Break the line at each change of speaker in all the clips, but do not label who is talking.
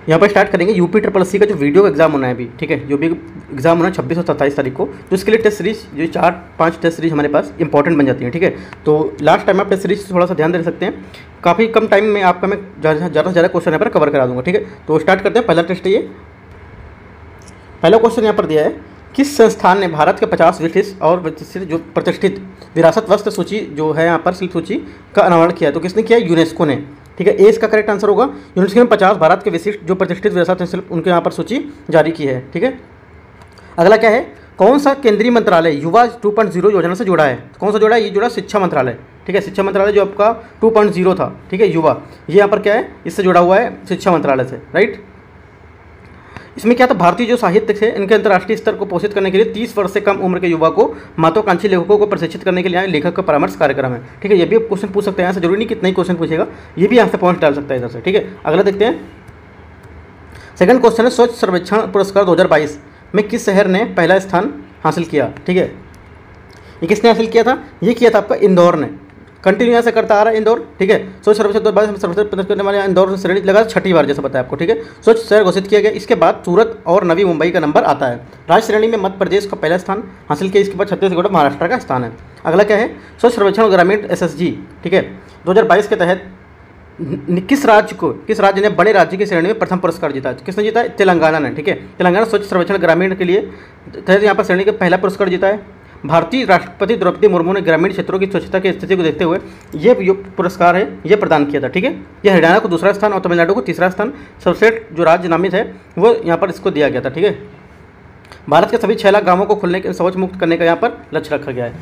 यहाँ पर स्टार्ट करेंगे यूपी ट्रिपल एससी का जो वीडियो एग्जाम होना है अभी, ठीक है, जो भी एग्जाम होना है 26 और 27 तारीख को। तो इसके लिए टेस्ट सीरीज जो 4-5 टेस्ट सीरीज हमारे पास इंपॉर्टेंट बन जाती हैं, ठीक है। तो लास्ट टाइम आप टेस्ट सीरीज थोड़ा सा ध्यान दे सकते हैं, काफ़ी कम टाइम में आपका मैं ज़्यादा से ज़्यादा क्वेश्चन यहाँ पर कवर करा दूँगा, ठीक है। तो स्टार्ट करते हैं। पहला टेस्ट है ये, पहला क्वेश्चन यहाँ पर दिया है, किस संस्थान ने भारत के 50 विशिष्ट और जो प्रतिष्ठित विरासत वस्तु सूची जो है यहाँ पर शिल्प सूची का अनावरण किया है? तो किसने किया है? यूनेस्को ने, ठीक है। ए इसका करेक्ट आंसर होगा। यूनेस्को ने 50 भारत के विशिष्ट जो प्रतिष्ठित विरासत शिल्प उनके यहाँ पर सूची जारी की है, ठीक है। अगला क्या है, कौन सा केंद्रीय मंत्रालय युवा 2.0 योजना से जुड़ा है? कौन सा जुड़ा है? ये जुड़ा शिक्षा मंत्रालय, ठीक है। शिक्षा मंत्रालय जो आपका 2.0 था, ठीक है, युवा, ये यहाँ पर क्या है, इससे जुड़ा हुआ है शिक्षा मंत्रालय से, राइट। इसमें क्या था, भारतीय जो साहित्य थे इनके अंतर्राष्ट्रीय स्तर को पोषित करने के लिए 30 वर्ष से कम उम्र के युवा को महत्वाकांक्षी लेखकों को प्रशिक्षित करने के लिए लेखक का परामर्श कार्यक्रम है, ठीक है। ये भी क्वेश्चन पूछ सकते हैं यहाँ से, जरूरी नहीं कितना ही क्वेश्चन पूछेगा, ये भी यहाँ से पॉइंट डाल सकता है इधर से, ठीक है। अगला देखते हैं। सेकंड क्वेश्चन है, स्वच्छ सर्वेक्षण पुरस्कार 2022 में किस शहर ने पहला स्थान हासिल किया? ठीक है, ये किसने हासिल किया था? ये किया था आपका इंदौर ने, कंटिन्यू ऐसा करता आ रहा है इंदौर, ठीक है। स्वच्छ सर्वेक्षण 2022 में सर्वश्रेष्ठ प्रदर्शन करने वाले इंदौर श्रेणी लगा 6ठी बार, जैसा बताया आपको, ठीक है। स्वच्छ शहर घोषित किया गया। इसके बाद सूरत और नवी मुंबई का नंबर आता है। राज्य श्रेणी में मध्य प्रदेश का पहला स्थान हासिल किया, इसके बाद छत्तीसगढ़ महाराष्ट्र का स्थान है। अगला क्या है, स्वच्छ सर्वेक्षण ग्रामीण SSG, ठीक है, 2022 के तहत किस राज्य ने बड़े राज्य की श्रेणी में प्रथम पुरस्कार जीता? किसने जीता है? तेलंगाना ने, ठीक है। तेलंगाना स्वच्छ सर्वेक्षण ग्रामीण के लिए तहत यहाँ पर श्रेणी का पहला पुरस्कार जीता है। भारतीय राष्ट्रपति द्रौपदी मुर्मू ने ग्रामीण क्षेत्रों की स्वच्छता की स्थिति को देखते हुए ये पुरस्कार है ये प्रदान किया था, ठीक है। यह हरियाणा को दूसरा स्थान और तमिलनाडु को तीसरा स्थान, सर्वश्रेष्ठ जो राज्य नामित है वो यहाँ पर इसको दिया गया था, ठीक है। भारत के सभी 6 लाख गाँवों को खुलने के शौच मुक्त करने का यहाँ पर लक्ष्य रखा गया है।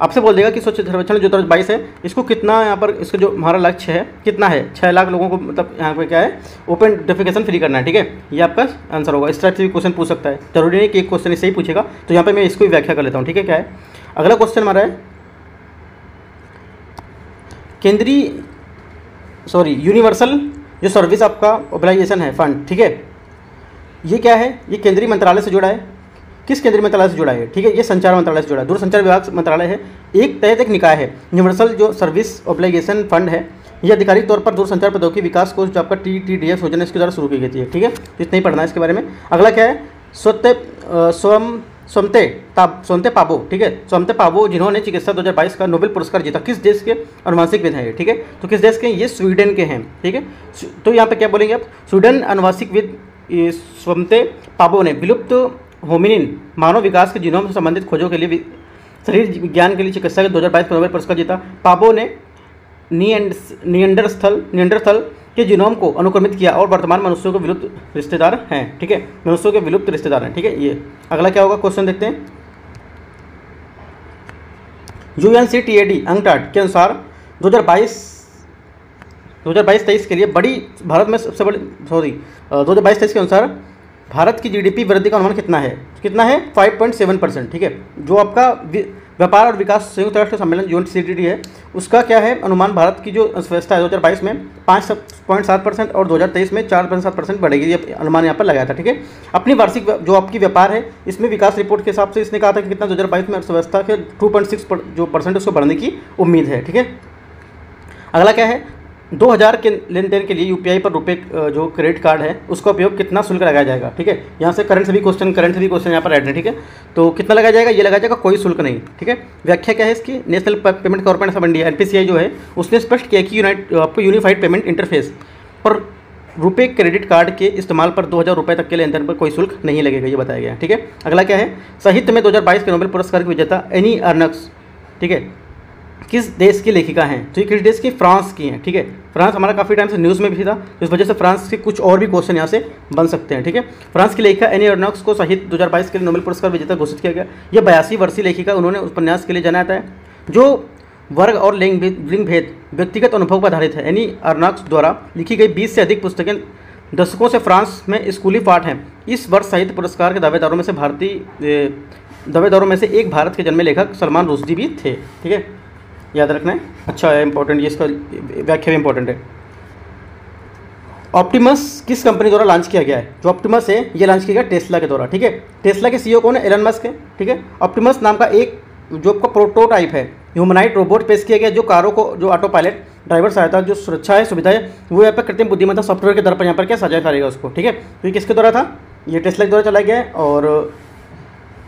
आपसे बोल देगा कि स्वच्छ सर्वेक्षण जो 2022 है इसको कितना यहाँ पर इसका जो हमारा लक्ष्य है कितना है, 6 लाख लोगों को मतलब यहाँ पे क्या है, ओपन डेफिकेशन फ्री करना है, ठीक है। ये आपका आंसर होगा। इस टाइप से भी क्वेश्चन पूछ सकता है, जरूरी नहीं कि एक क्वेश्चन इससे ही पूछेगा। तो यहाँ पे मैं इसको भी व्याख्या कर लेता हूँ, ठीक है। क्या है अगला क्वेश्चन हमारा है, यूनिवर्सल जो सर्विस आपका मोबिलाइजेशन है फंड, ठीक है, ये क्या है, ये केंद्रीय मंत्रालय से जुड़ा है। किस केंद्रीय मंत्रालय से जुड़ा है? ठीक है, ये संचार मंत्रालय से जुड़ा है, दूरसंचार विभाग मंत्रालय है, एक तहत एक निकाय है। यूनिवर्सल जो सर्विस ऑब्लिगेशन फंड है ये आधिकारिक तौर पर दूरसंचार प्रौद्योगिकी विकास कोष जो आपका TTDF योजना इसके द्वारा शुरू की गई थी, ठीक है। इतना ही पढ़ना है इसके बारे में। अगला क्या है, सोमते पाबो, ठीक है, सोमते पाबो जिन्होंने चिकित्सा 2022 का नोबेल पुरस्कार जीता, किस देश के अनुवांशिकविद हैं ये? ठीक है, तो किस देश के? ये स्वीडन के हैं, ठीक है। तो यहाँ पे क्या बोलेंगे आप, स्वीडन अनुवांशिकविद सोमते पाबो ने विलुप्त होमिनिन मानव विकास के जीनोम से संबंधित खोजों के लिए शरीर विज्ञान के लिए चिकित्सा के 2022 को नोबेल पुरस्कार जीता। पाबो ने नियंडरस्थल के जीनोम को अनुक्रमित किया और वर्तमान मनुष्यों के विलुप्त रिश्तेदार हैं, ठीक है, मनुष्यों के विलुप्त रिश्तेदार हैं, ठीक है। ये अगला क्या होगा, क्वेश्चन देखते हैं। UNCTAD अंकटाड के अनुसार 2022-23 के लिए बड़ी भारत में सबसे बड़ी 2022-23 के अनुसार भारत की GDP वृद्धि का अनुमान कितना है? 5.7%, ठीक है। जो आपका व्यापार और विकास संयुक्त राष्ट्र सम्मेलन UNCTAD है उसका क्या है अनुमान, भारत की जो अर्थव्यवस्था है 2022 में 5.7% और 2023 में 4.7% बढ़ेगी, ये अनुमान यहाँ पर लगाया था, ठीक है। अपनी वार्षिक जो आपकी व्यापार है इसमें विकास रिपोर्ट के हिसाब से इसने कहा था कि कितना 2022 में अर्थव्यवस्था के 2.6% उसको बढ़ने की उम्मीद है, ठीक है। अगला क्या है, 2000 के लेन देन के लिए UPI पर रुपए जो क्रेडिट कार्ड है उसका उपयोग कितना शुल्क लगाया जाएगा, ठीक है। यहाँ से करंट से भी क्वेश्चन यहाँ पर ऐड है, ठीक है। तो कितना लगाया जाएगा, ये लगाया जाएगा कोई शुल्क नहीं, ठीक है। व्याख्या क्या है इसकी, national payment corporation of India NPCI जो है उसने स्पष्ट किया कि आपको यूनिफाइड पेमेंट इंटरफेस पर रुपए क्रेडिट कार्ड के इस्तेमाल पर 2000 रुपये तक के लेन देन पर कोई शुल्क नहीं लगेगा, ये बताया गया है, ठीक है। अगला क्या है, साहित्य में 2022 के नोबेल पुरस्कार की विजेता एनी अर्नक्स, ठीक है, किस देश की लेखिका हैं? तो ये किस देश की? फ्रांस की हैं, ठीक है। फ्रांस हमारा काफ़ी टाइम से न्यूज़ में भी था, इस वजह से फ्रांस के कुछ और भी क्वेश्चन यहाँ से बन सकते हैं, ठीक है। फ्रांस की लेखिका एनी अर्नक्स को साहित्य 2022 के लिए नोबेल पुरस्कार विजेता घोषित किया गया। ये 82 वर्षीय लेखिका, उन्होंने उपन्यास के लिए जाना जाता है जो वर्ग और लिंग भेद व्यक्तिगत अनुभव पर आधारित है। एनी अर्नक्स द्वारा लिखी गई 20 से अधिक पुस्तकें दशकों से फ्रांस में स्कूली पाठ हैं। इस वर्ष साहित्य पुरस्कार के दावेदारों में से एक भारत के जन्मे लेखक सलमान रुश्दी भी थे, ठीक है, याद रखना है। अच्छा है, इंपॉर्टेंट, ये इसका व्याख्या भी इंपॉर्टेंट है। ऑप्टिमस किस कंपनी द्वारा लॉन्च किया गया है? जो ऑप्टिमस है ये लॉन्च किया गया टेस्ला के द्वारा, ठीक है। टेस्ला के CEO कौन है? एलन मस्क है, ठीक है। ऑप्टिमस नाम का एक जो आपका प्रोटोटाइप है ह्यूमनाइड रोबोट पेश किया गया जो कारों को जो ऑटो पायलट ड्राइवर सहायता जो सुरक्षा है, सुविधा है, वो यहाँ पर कृत्रिम बुद्धिमत्ता सॉफ्टवेयर के द्वारा पर यहाँ पर क्या साझा करेगा उसको, ठीक है। तो ये किसके द्वारा था, ये टेस्ला के द्वारा चलाया गया है, और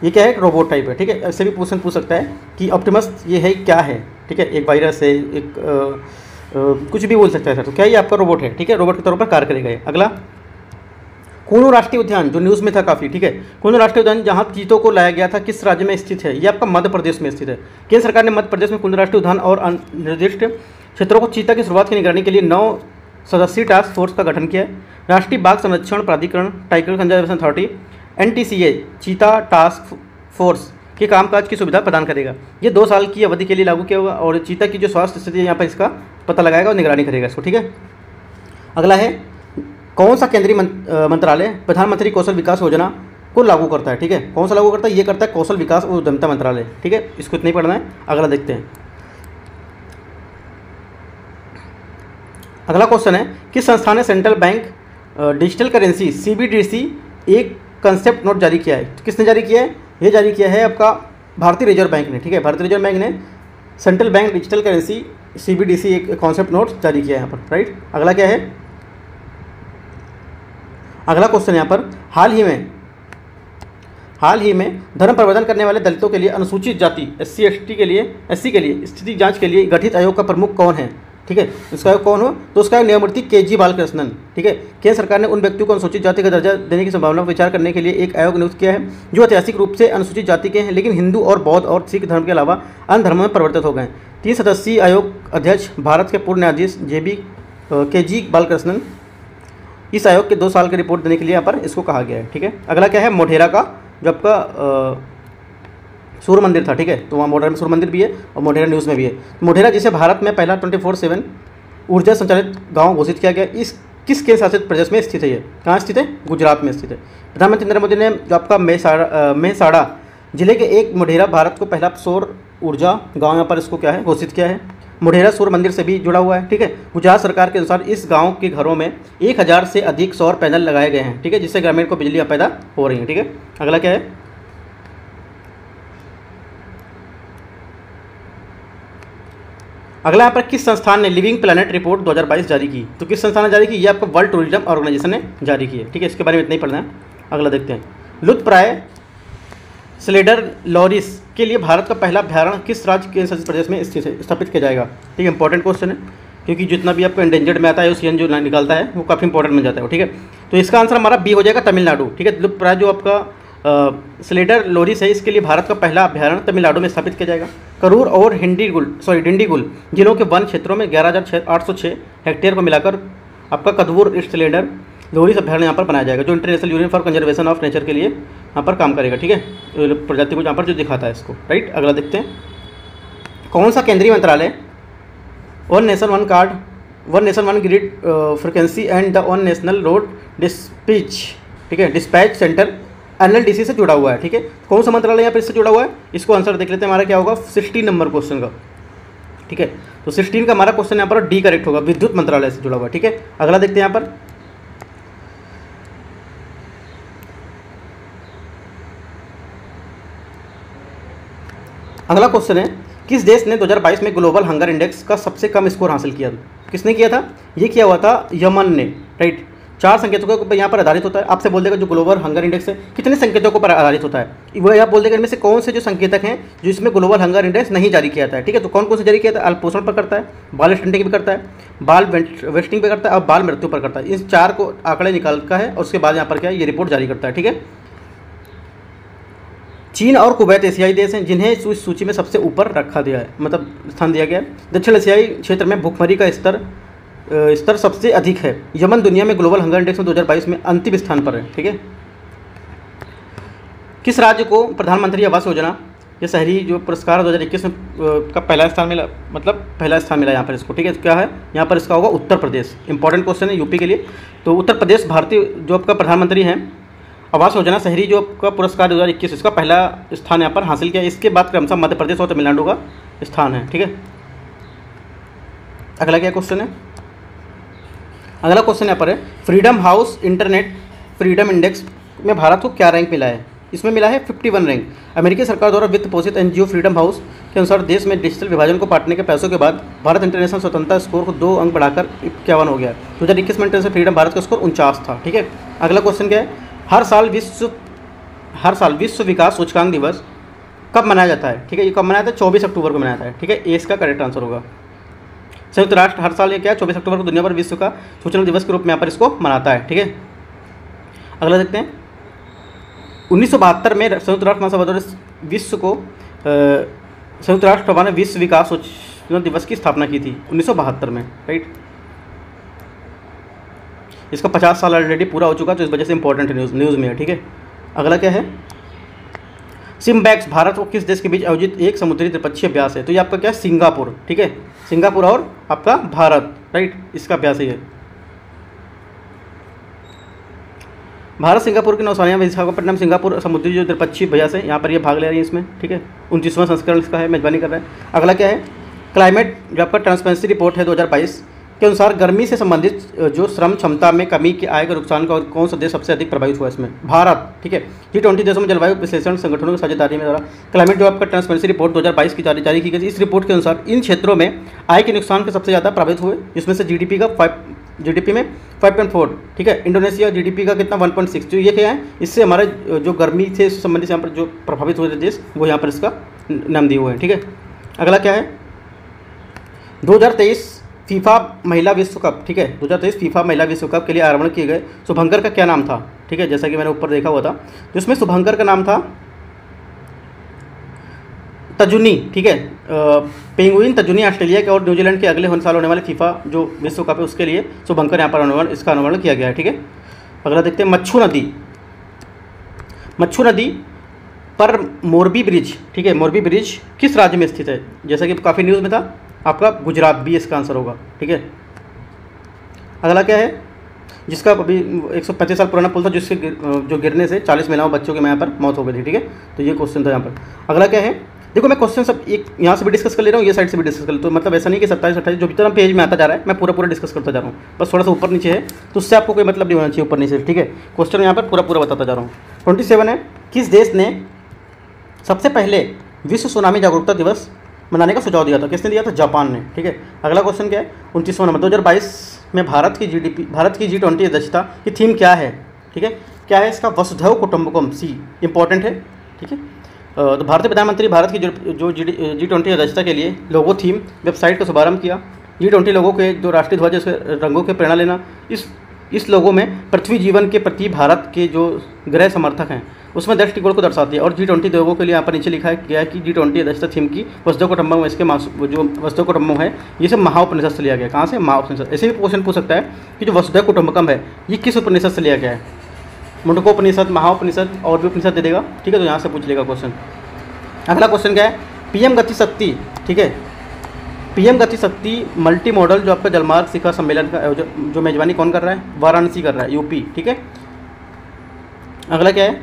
ये क्या है, एक रोबोट टाइप है, ठीक है। ऐसे भी क्वेश्चन पूछ सकता है कि ऑप्टिमस ये है क्या है, ठीक है, एक वायरस है, एक कुछ भी बोल सकता है सर। तो क्या ये आपका रोबोट है, ठीक है, रोबोट के तौर पर कार्य करेगा ये। अगला, कूनो राष्ट्रीय उद्यान जो न्यूज़ में था काफ़ी, ठीक है, कूनो राष्ट्रीय उद्यान जहाँ चीतों को लाया गया था किस राज्य में स्थित है, ये आपका मध्य प्रदेश में स्थित है। केंद्र सरकार ने मध्य प्रदेश में कूनो राष्ट्रीय उद्यान और निर्दिष्ट क्षेत्रों को चीता की शुरुआत की निगरानी के लिए 9 सदस्यीय टास्क फोर्स का गठन किया है। राष्ट्रीय बाघ संरक्षण प्राधिकरण, टाइगर कंजर्वेशन अथॉरिटी, NTCA चीता टास्क फोर्स के कामकाज की सुविधा प्रदान करेगा। ये 2 साल की अवधि के लिए लागू किया हुआ, और चीता की जो स्वास्थ्य स्थिति है यहाँ पर इसका पता लगाएगा और निगरानी करेगा इसको, ठीक है। अगला है, कौन सा केंद्रीय मंत्रालय प्रधानमंत्री कौशल विकास योजना को लागू करता है, ठीक है, कौन सा लागू करता है, ये करता है कौशल विकास और उद्यमिता मंत्रालय, ठीक है, इसको इतना ही पढ़ना है। अगला देखते हैं। अगला क्वेश्चन है, किस संस्थान ने central bank digital currency CBDC एक कंसेप्ट नोट जारी किया है। तो किसने जारी किया है, ये जारी किया है आपका भारतीय रिजर्व बैंक ने, ठीक है, भारतीय रिजर्व बैंक ने central bank digital currency CBDC एक कॉन्सेप्ट नोट जारी किया है यहाँ पर, राइट। अगला क्या है, अगला क्वेश्चन यहाँ पर, हाल ही में धर्म प्रवर्तन करने वाले दलितों के लिए अनुसूचित जाति SC के लिए स्थिति जांच के लिए गठित आयोग का प्रमुख कौन है, ठीक है, उसका आयोग कौन हो, तो उसका न्यायमूर्ति KG बालकृष्णन, ठीक है। केंद्र सरकार ने उन व्यक्तियों को अनुसूचित जाति का दर्जा देने की संभावना पर विचार करने के लिए एक आयोग नियुक्त किया है जो ऐतिहासिक रूप से अनुसूचित जाति के हैं, लेकिन हिंदू और बौद्ध और सिख धर्म के अलावा अन्य धर्मों में परिवर्तित हो गए। 3 सदस्यीय आयोग अध्यक्ष भारत के पूर्व न्यायाधीश KG बालकृष्णन, इस आयोग के 2 साल की रिपोर्ट देने के लिए यहाँ पर इसको कहा गया है, ठीक है। अगला क्या है, मोढेरा का जो आपका सूर्य मंदिर था, ठीक है, तो वहाँ मोढेरा में सूर्य मंदिर भी है और मोढेरा न्यूज़ में भी है। मोढेरा जिसे भारत में पहला 24/7 ऊर्जा संचालित गांव घोषित किया गया, इस किस केंद्र शासित प्रदेश में स्थित है, ये कहाँ स्थित है, गुजरात में स्थित है। प्रधानमंत्री नरेंद्र मोदी ने जो आपका मेहसाड़ा जिले के एक मोढेरा भारत को पहला सौर ऊर्जा गाँव यहाँ पर इसको क्या है, घोषित किया है। मोढेरा सूर्य मंदिर से भी जुड़ा हुआ है, ठीक है। गुजरात सरकार के अनुसार इस गांव के घरों में 1000 से अधिक सौर पैनल लगाए गए हैं, ठीक है, जिससे ग्रामीण को बिजली पैदा हो रही है, ठीक है। अगला क्या है, अगला यहाँ पर किस संस्थान ने लिविंग प्लैनेट रिपोर्ट 2022 जारी की। तो किस संस्थान ने जारी की, ये आपका वर्ल्ड टूरिज्म ऑर्गेनाइजेशन ने जारी की है, ठीक है, इसके बारे में इतना ही पढ़ना है। अगला देखते हैं, लुप्तप्राय स्लेडर लॉरिस के लिए भारत का पहला अभ्यारण्य किस राज्य केंद्र शासित प्रदेश में स्थापित किया जाएगा, ठीक है, इंपॉर्टेंट क्वेश्चन है, क्योंकि जितना भी आपको एंडेंजर्ड में आता है UCN जो निकालता है वो काफ़ी इंपॉर्टेंट बन जाता है, ठीक है। तो इसका आंसर हमारा बी हो जाएगा, तमिलनाडु, ठीक है। लुप्तप्राय जो आपका स्लेडर लोरिस है, इसके लिए भारत का पहला अभ्यारण्य तमिलनाडु में स्थापित किया जाएगा। करूर और डिंडीगुल जिलों के वन क्षेत्रों में 11,806 हेक्टेयर को मिलाकर आपका कदवूर स्लेडर लोरिस अभ्यारण्य यहाँ पर बनाया जाएगा, जो international union for conservation of nature के लिए यहाँ पर काम करेगा, ठीक है, प्रजाति को यहाँ पर जो दिखाता है इसको, राइट। अगला देखते हैं, कौन सा केंद्रीय मंत्रालय one nation one card, one nation one grid frequency and the one national road dispatch, ठीक है, डिस्पैच सेंटर NLDC से जुड़ा हुआ है, ठीक है। कौन सा मंत्रालय यहाँ पर इससे जुड़ा हुआ है, इसको आंसर देख लेते हैं, हमारा क्या होगा 16 नंबर क्वेश्चन का, ठीक है। तो 16 का हमारा क्वेश्चन यहाँ पर डी करेक्ट होगा, विद्युत मंत्रालय से जुड़ा हुआ है, ठीक है। अगला देखते हैं यहाँ पर, अगला क्वेश्चन है, किस देश ने 2022 में ग्लोबल हंगर इंडेक्स का सबसे कम स्कोर हासिल किया। किसने किया था, ये किया हुआ था यमन ने, राइट। 4 संकेतकों पर यहाँ पर आधारित होता है, आपसे बोल देगा जो ग्लोबल हंगर इंडेक्स है कितने संकेतकों पर आधारित होता है, वो यहाँ बोल देगा इनमें से कौन से जो संकेतक हैं जो इसमें ग्लोबल हंगर इंडेक्स नहीं जारी किया था, ठीक है। तो कौन कौन से जारी किया था, अल्पोषण पर करता है, बाल स्टंटिंग भी करता है, बाल वेस्टिंग पर करता है और बाल मृत्यु पर करता है। इन 4 को आंकड़े निकालता है और उसके बाद यहाँ पर क्या ये रिपोर्ट जारी करता है, ठीक है। चीन और कुवैत एशियाई देश हैं जिन्हें इस सूची में सबसे ऊपर रखा दिया है, मतलब स्थान दिया गया है। दक्षिण एशियाई क्षेत्र में भूखमरी का स्तर सबसे अधिक है। यमन दुनिया में ग्लोबल हंगर इंडेक्स में 2022 में अंतिम स्थान पर है, ठीक है। किस राज्य को प्रधानमंत्री आवास योजना या शहरी जो पुरस्कार 2021 में का पहला स्थान मिला, मतलब पहला स्थान मिला यहाँ पर इसको, ठीक है। क्या है यहाँ पर इसका होगा उत्तर प्रदेश, इंपॉर्टेंट क्वेश्चन है यूपी के लिए। तो उत्तर प्रदेश भारतीय जो आपका प्रधानमंत्री हैं आवास योजना शहरी जो आपका पुरस्कार 2021 इसका पहला स्थान यहाँ पर हासिल किया। इसके बाद क्रमशः मध्य प्रदेश और तमिलनाडु का स्थान है, ठीक है। अगला क्या क्वेश्चन है, अगला क्वेश्चन यहाँ पर है freedom house internet freedom index में भारत को क्या रैंक मिला है। इसमें मिला है 51 रैंक। अमेरिकी सरकार द्वारा वित्त पोषित एनजीओ फ्रीडम हाउस के अनुसार देश में डिजिटल विभाजन को पाटने के पैसों के बाद भारत इंटरनेशनल स्वतंत्रता स्कोर को 2 अंक बढ़ाकर 51 हो गया। 2021 में इंटरनेशनल फ्रीडम भारत का स्कोर 49 था। ठीक है, अगला क्वेश्चन क्या है, हर साल विश्व विकास सूचकांक दिवस कब मनाया जाता है? ठीक है, ये कब मनाया जाता है? 24 अक्टूबर को मनाया जाता है। ठीक है, ए इसका करेक्ट आंसर होगा। संयुक्त राष्ट्र हर साल ये क्या है, 24 अक्टूबर को दुनिया भर विश्व का सूचना दिवस के रूप में यहाँ पर इसको मनाता है। ठीक है, अगला देखते हैं। 1972 में संयुक्त राष्ट्र महासभा द्वारा संयुक्त राष्ट्र सभा ने विश्व विकास सूचना दिवस की स्थापना की थी 1972 में, राइट। इसका 50 साल ऑलरेडी पूरा हो चुका, तो इस वजह से इंपॉर्टेंट न्यूज़ में है। ठीक है, अगला क्या है, सिम्बैक्स भारत और किस देश के बीच आयोजित एक समुद्री त्रिपक्षीय अभ्यास है? तो ये आपका क्या है, सिंगापुर। ठीक है, सिंगापुर और आपका भारत, राइट, इसका अभ्यास ही है। भारत सिंगापुर की नौसेनाएं विशाखापट्टनम सिंगापुर समुद्री जो त्रिपक्षीय अभ्यास है, यहाँ पर ये भाग ले रही है इसमें। ठीक है, 29वां संस्करण इसका है, मेजबानी कर रहा है। अगला क्या है, क्लाइमेट जो आपका ट्रांसपेरेंसी रिपोर्ट है 2022 के अनुसार गर्मी से संबंधित जो श्रम क्षमता में कमी के आए के नुकसान का कौन सा देश सबसे अधिक प्रभावित हुआ इसमें? भारत। ठीक है, G20 देशों में जलवायु विश्लेषण संगठनों की साझेदारी में द्वारा क्लाइमेट जो आपका ट्रांसपेरेंसी रिपोर्ट 2022 की जारी की गई। इस रिपोर्ट के अनुसार इन क्षेत्रों में आय के नुकसान के सबसे ज़्यादा प्रभावित हुए, जिसमें से जीडीपी में 5.4। ठीक है, इंडोनेशिया जीडीपी का कितना 1.6। जो ये क्या है, इससे हमारे जो गर्मी से संबंधित यहाँ पर जो प्रभावित हुए थे देश, वो यहाँ पर इसका नाम दिए हुए हैं। ठीक है, अगला क्या है, 2023 फीफा महिला विश्व कप। ठीक है, 2023 फीफा महिला विश्व कप के लिए आरंभ किए गए शुभंकर का क्या नाम था? ठीक है, जैसा कि मैंने ऊपर देखा हुआ था, जिसमें शुभंकर का नाम था तजुनी। ठीक है, पेंगुइन तजुनी ऑस्ट्रेलिया के और न्यूजीलैंड के अगले साल होने वाले फीफा जो विश्व कप है उसके लिए शुभंकर यहाँ पर इसका अनुवरण किया गया है। ठीक है, अगला देखते हैं, मच्छू नदी पर मोरबी ब्रिज। ठीक है, मोरबी ब्रिज किस राज्य में स्थित है? जैसा कि काफ़ी न्यूज़ में था, आपका गुजरात भी इसका आंसर होगा। ठीक है, अगला क्या है, जिसका अभी 135 साल पुराना पुल था, जिसके जो गिरने से 40 महिलाओं बच्चों के यहाँ पर मौत हो गई थी। ठीक है, तो ये क्वेश्चन था यहाँ पर। अगला क्या है, देखो मैं क्वेश्चन सब एक यहाँ से भी डिस्कस कर ले रहा हूँ, ये साइड से भी डिस्कस कर ले, तो मतलब ऐसा नहीं कि 27-28 जो जितना पेज में आता जा रहा है मैं पूरा डिस्कस करता जा रहा हूँ, बस थोड़ा सा ऊपर नीचे है, तो उससे आपको कोई मतलब नहीं होना चाहिए ऊपर नीचे। ठीक है, क्वेश्चन यहाँ पर पूरा बताता जा रहा हूँ। 27 है, किस देश ने सबसे पहले विश्व सुनामी जागरूकता दिवस मनाने का सुझाव दिया था? किसने दिया था? जापान ने। ठीक है, अगला क्वेश्चन क्या है, 29वां नंबर, 2022 में भारत की G20 अध्यक्षता की थीम क्या है? ठीक है, क्या है इसका? वसुधैव कुटुंबकम। सी इंपॉर्टेंट है। ठीक है, तो भारतीय प्रधानमंत्री भारत की जो G20 अध्यक्षता के लिए लोगो थीम वेबसाइट का शुभारंभ किया। G20 लोगों के जो राष्ट्रीय ध्वज उसके रंगों के प्रेरणा लेना, इस लोगों में पृथ्वी जीवन के प्रति भारत के जो गृह समर्थक हैं उसमें दृष्टिकोण को दर्शाती है। और G20 लोगों के लिए यहाँ पर नीचे लिखा गया है कि G20 अध्यक्षता थीम की वसुधैव कुटुंबकम, इसके जो वसुधैव कुटुंबकम है ये सब महाउपनिषद से लिया गया। कहाँ से? महाउपनिषद। ऐसे भी क्वेश्चन पूछ सकता है कि जो वसुधैव कुटुंबकम है ये किस उपनिषद से लिया गया है? मुंडकोपनिषद, महाउपनिषद और भी उपनिषद दे देगा। ठीक है, तो यहाँ से पूछ लेगा क्वेश्चन। अगला क्वेश्चन क्या है, पीएम गति शक्ति। ठीक है, पीएम गति शक्ति मल्टी मॉडल जो आपका जलमार्ग शिखर सम्मेलन का जो मेजबानी कौन कर रहा है? वाराणसी कर रहा है, यूपी। ठीक है, अगला क्या है,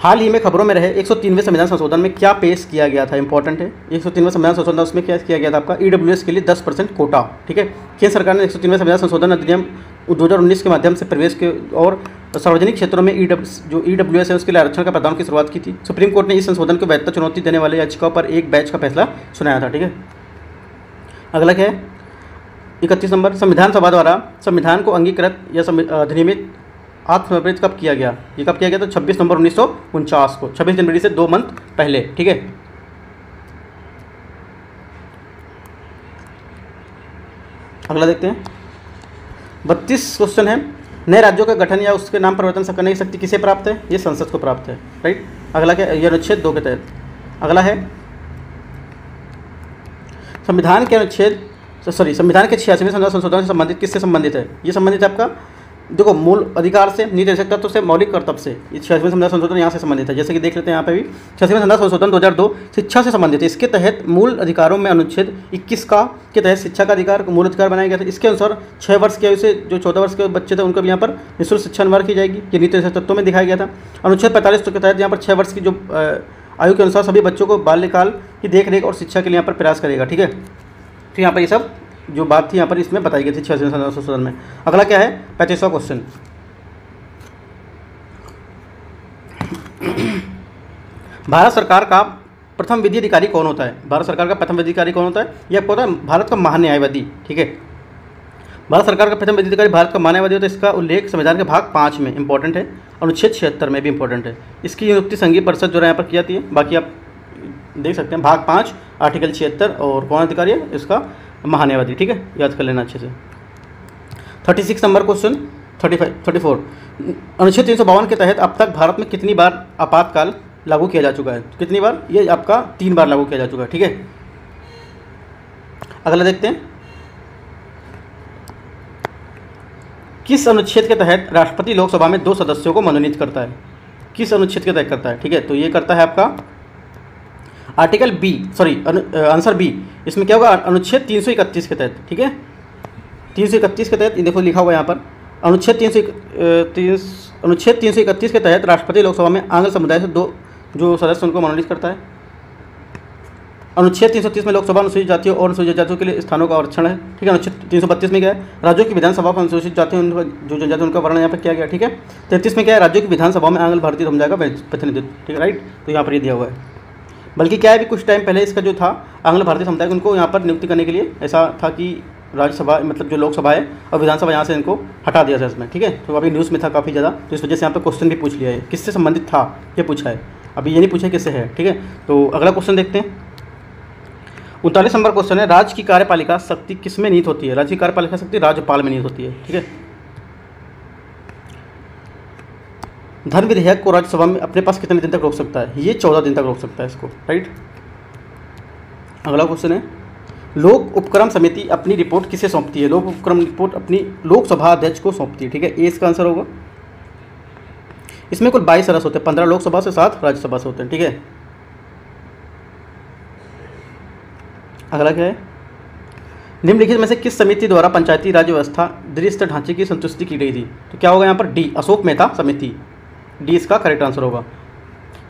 हाल ही में खबरों में रहे 103वें संविधान संशोधन में क्या पेश किया गया था? इंपॉर्टेंट है, 103वें संविधान संशोधन उसमें क्या किया गया था आपका? ईडब्ल्यूएस के लिए 10% कोटा। ठीक है, केंद्र सरकार ने 103वें संविधान संशोधन अधिनियम 2019 के माध्यम से प्रवेश के और सार्वजनिक क्षेत्रों में जो ईडब्ल्यूएस है उसके लिए आरक्षण का प्रावधान की शुरुआत की थी। सुप्रीम कोर्ट ने इस संशोधन को वैधता चुनौती देने वाले याचिकाओं पर एक बैच का फैसला सुनाया था। ठीक है, अगला क्या है, 31 नंबर, संविधान सभा द्वारा संविधान को अंगीकृत या अधिनियमित आत्मनिर्भर कब किया गया? ये कब किया गया था? 26 नवंबर 1949 को, 26 जनवरी से 2 मंथ पहले। ठीक है, अगला देखते हैं, 32 क्वेश्चन है, नए राज्यों का गठन या उसके नाम परिवर्तन करने की शक्ति किसे प्राप्त है? ये संसद को प्राप्त है, राइट। अगला क्या, यह अनुच्छेद 2 के तहत। अगला है संविधान के 86वें संशोधन से संबंधित किससे संबंधित है? ये संबंधित है आपका, देखो, मूल अधिकार से, नीति आवश्यकता तो से, मौलिक कर्तव्य से। ये 86वें संविधान संशोधन यहाँ से संबंधित है, जैसे कि देख लेते हैं यहाँ पे भी 86वें संविधान संशोधन 2002 शिक्षा से संबंधित है। इसके तहत मूल अधिकारों में अनुच्छेद 21 के तहत शिक्षा का अधिकार मूल अधिकार बनाया गया था। इसके अनुसार 6 वर्ष की आयु से जो 14 वर्ष के बच्चे थे उनको भी यहाँ पर निःशुल्क शिक्षा अनिवार्य की जाएगी, ये नीति तत्वों में दिखाया गया था। अनुच्छेद 45 के तहत यहाँ पर 6 वर्ष की जो आयु के अनुसार सभी बच्चों को बाल्यकाल की देखरेख और शिक्षा के लिए यहाँ पर प्रयास करेगा। ठीक है, तो यहाँ पर ये सब जो बात थी यहाँ पर इसमें बताई गई थी 86वें संशोधन में। अगला क्या है 35वां क्वेश्चन। भारत सरकार का प्रथम विधि अधिकारी कौन होता है? भारत सरकार का प्रथम विधि अधिकारी कौन होता है? ये आपको पता है, भारत का महान्यायवादी। ठीक है, भारत सरकार का प्रथम विधि अधिकारी भारत का महान्यायवादी होता है। इसका उल्लेख संविधान के भाग 5 में इंपॉर्टेंट है, अनुच्छेद 76 में भी इंपॉर्टेंट है। इसकी नियुक्ति संघीय परिषद जो है यहाँ पर की जाती है। बाकी आप देख सकते हैं भाग 5 आर्टिकल 76 और कौन अधिकारी है इसका? महान्यायवादी। ठीक है, याद कर लेना अच्छे से। 36 नंबर क्वेश्चन 34 अनुच्छेद 352 के तहत अब तक भारत में कितनी बार आपातकाल लागू किया जा चुका है? कितनी बार? ये आपका 3 बार लागू किया जा चुका है। ठीक है, अगला देखते हैं, किस अनुच्छेद के तहत राष्ट्रपति लोकसभा में 2 सदस्यों को मनोनीत करता है? किस अनुच्छेद के तहत करता है? ठीक है, तो ये करता है आपका आर्टिकल बी, आंसर बी। इसमें क्या होगा? अनुच्छेद 331 के तहत। ठीक है, 331 के तहत देखो लिखा हुआ है यहाँ पर, अनुच्छेद 331 के तहत राष्ट्रपति लोकसभा में आंग्ल समुदाय से 2 जो सदस्य उनको मनोनीत करता है। अनुच्छेद 330 में लोकसभा अनुसूचित जातियों और अनुसूचित जातियों के लिए स्थानों का आरक्षण है। ठीक है, अनुच्छेद 332 में क्या है? राज्यों की विधानसभा को अनुसूचित जातियों जो जनजाति उनका वर्णन यहाँ पर किया गया। ठीक है, 33 में क्या है? राज्यों की विधानसभा में आंग्ल भारतीय समुदाय का प्रतिनिधित्व। ठीक है, राइट, तो यहाँ पर ये दिया हुआ है। बल्कि क्या है, भी कुछ टाइम पहले इसका जो था आंग्ल भारतीय समुदाय को उनको यहाँ पर नियुक्ति करने के लिए ऐसा था कि राज्यसभा मतलब जो लोकसभा है और विधानसभा यहाँ से इनको हटा दिया था इसमें। ठीक है, तो अभी न्यूज़ में था काफ़ी ज़्यादा, तो इस वजह से यहाँ पर क्वेश्चन भी पूछ लिया है किससे संबंधित था ये पूछा है, अभी ये नहीं पूछा किससे है। ठीक है, तो अगला क्वेश्चन देखते हैं। 39 नंबर क्वेश्चन है, राज्य की कार्यपालिका शक्ति किस में निहित होती है? राज्य की कार्यपालिका शक्ति राज्यपाल में निहित होती है। ठीक है, धन विधेयक को राज्यसभा में अपने पास कितने दिन तक रोक सकता है? ये 14 दिन तक रोक सकता है इसको। राइट, अगला क्वेश्चन है, लोक उपक्रम समिति अपनी रिपोर्ट किसे सौंपती है? लोक उपक्रम रिपोर्ट अपनी लोकसभा अध्यक्ष को सौंपती है। ठीक है, ए इसका आंसर होगा। इसमें कुल 22 सदस्य होते हैं, 15 लोकसभा से 7 राज्यसभा से होते हैं। ठीक है, अगला क्या है, निम्नलिखित में से किस समिति द्वारा पंचायती राज व्यवस्था द्विस्तर ढांचे की संतुष्टि की गई थी? तो क्या होगा यहाँ पर? डी, अशोक मेहता समिति। डी इसका करेक्ट आंसर होगा।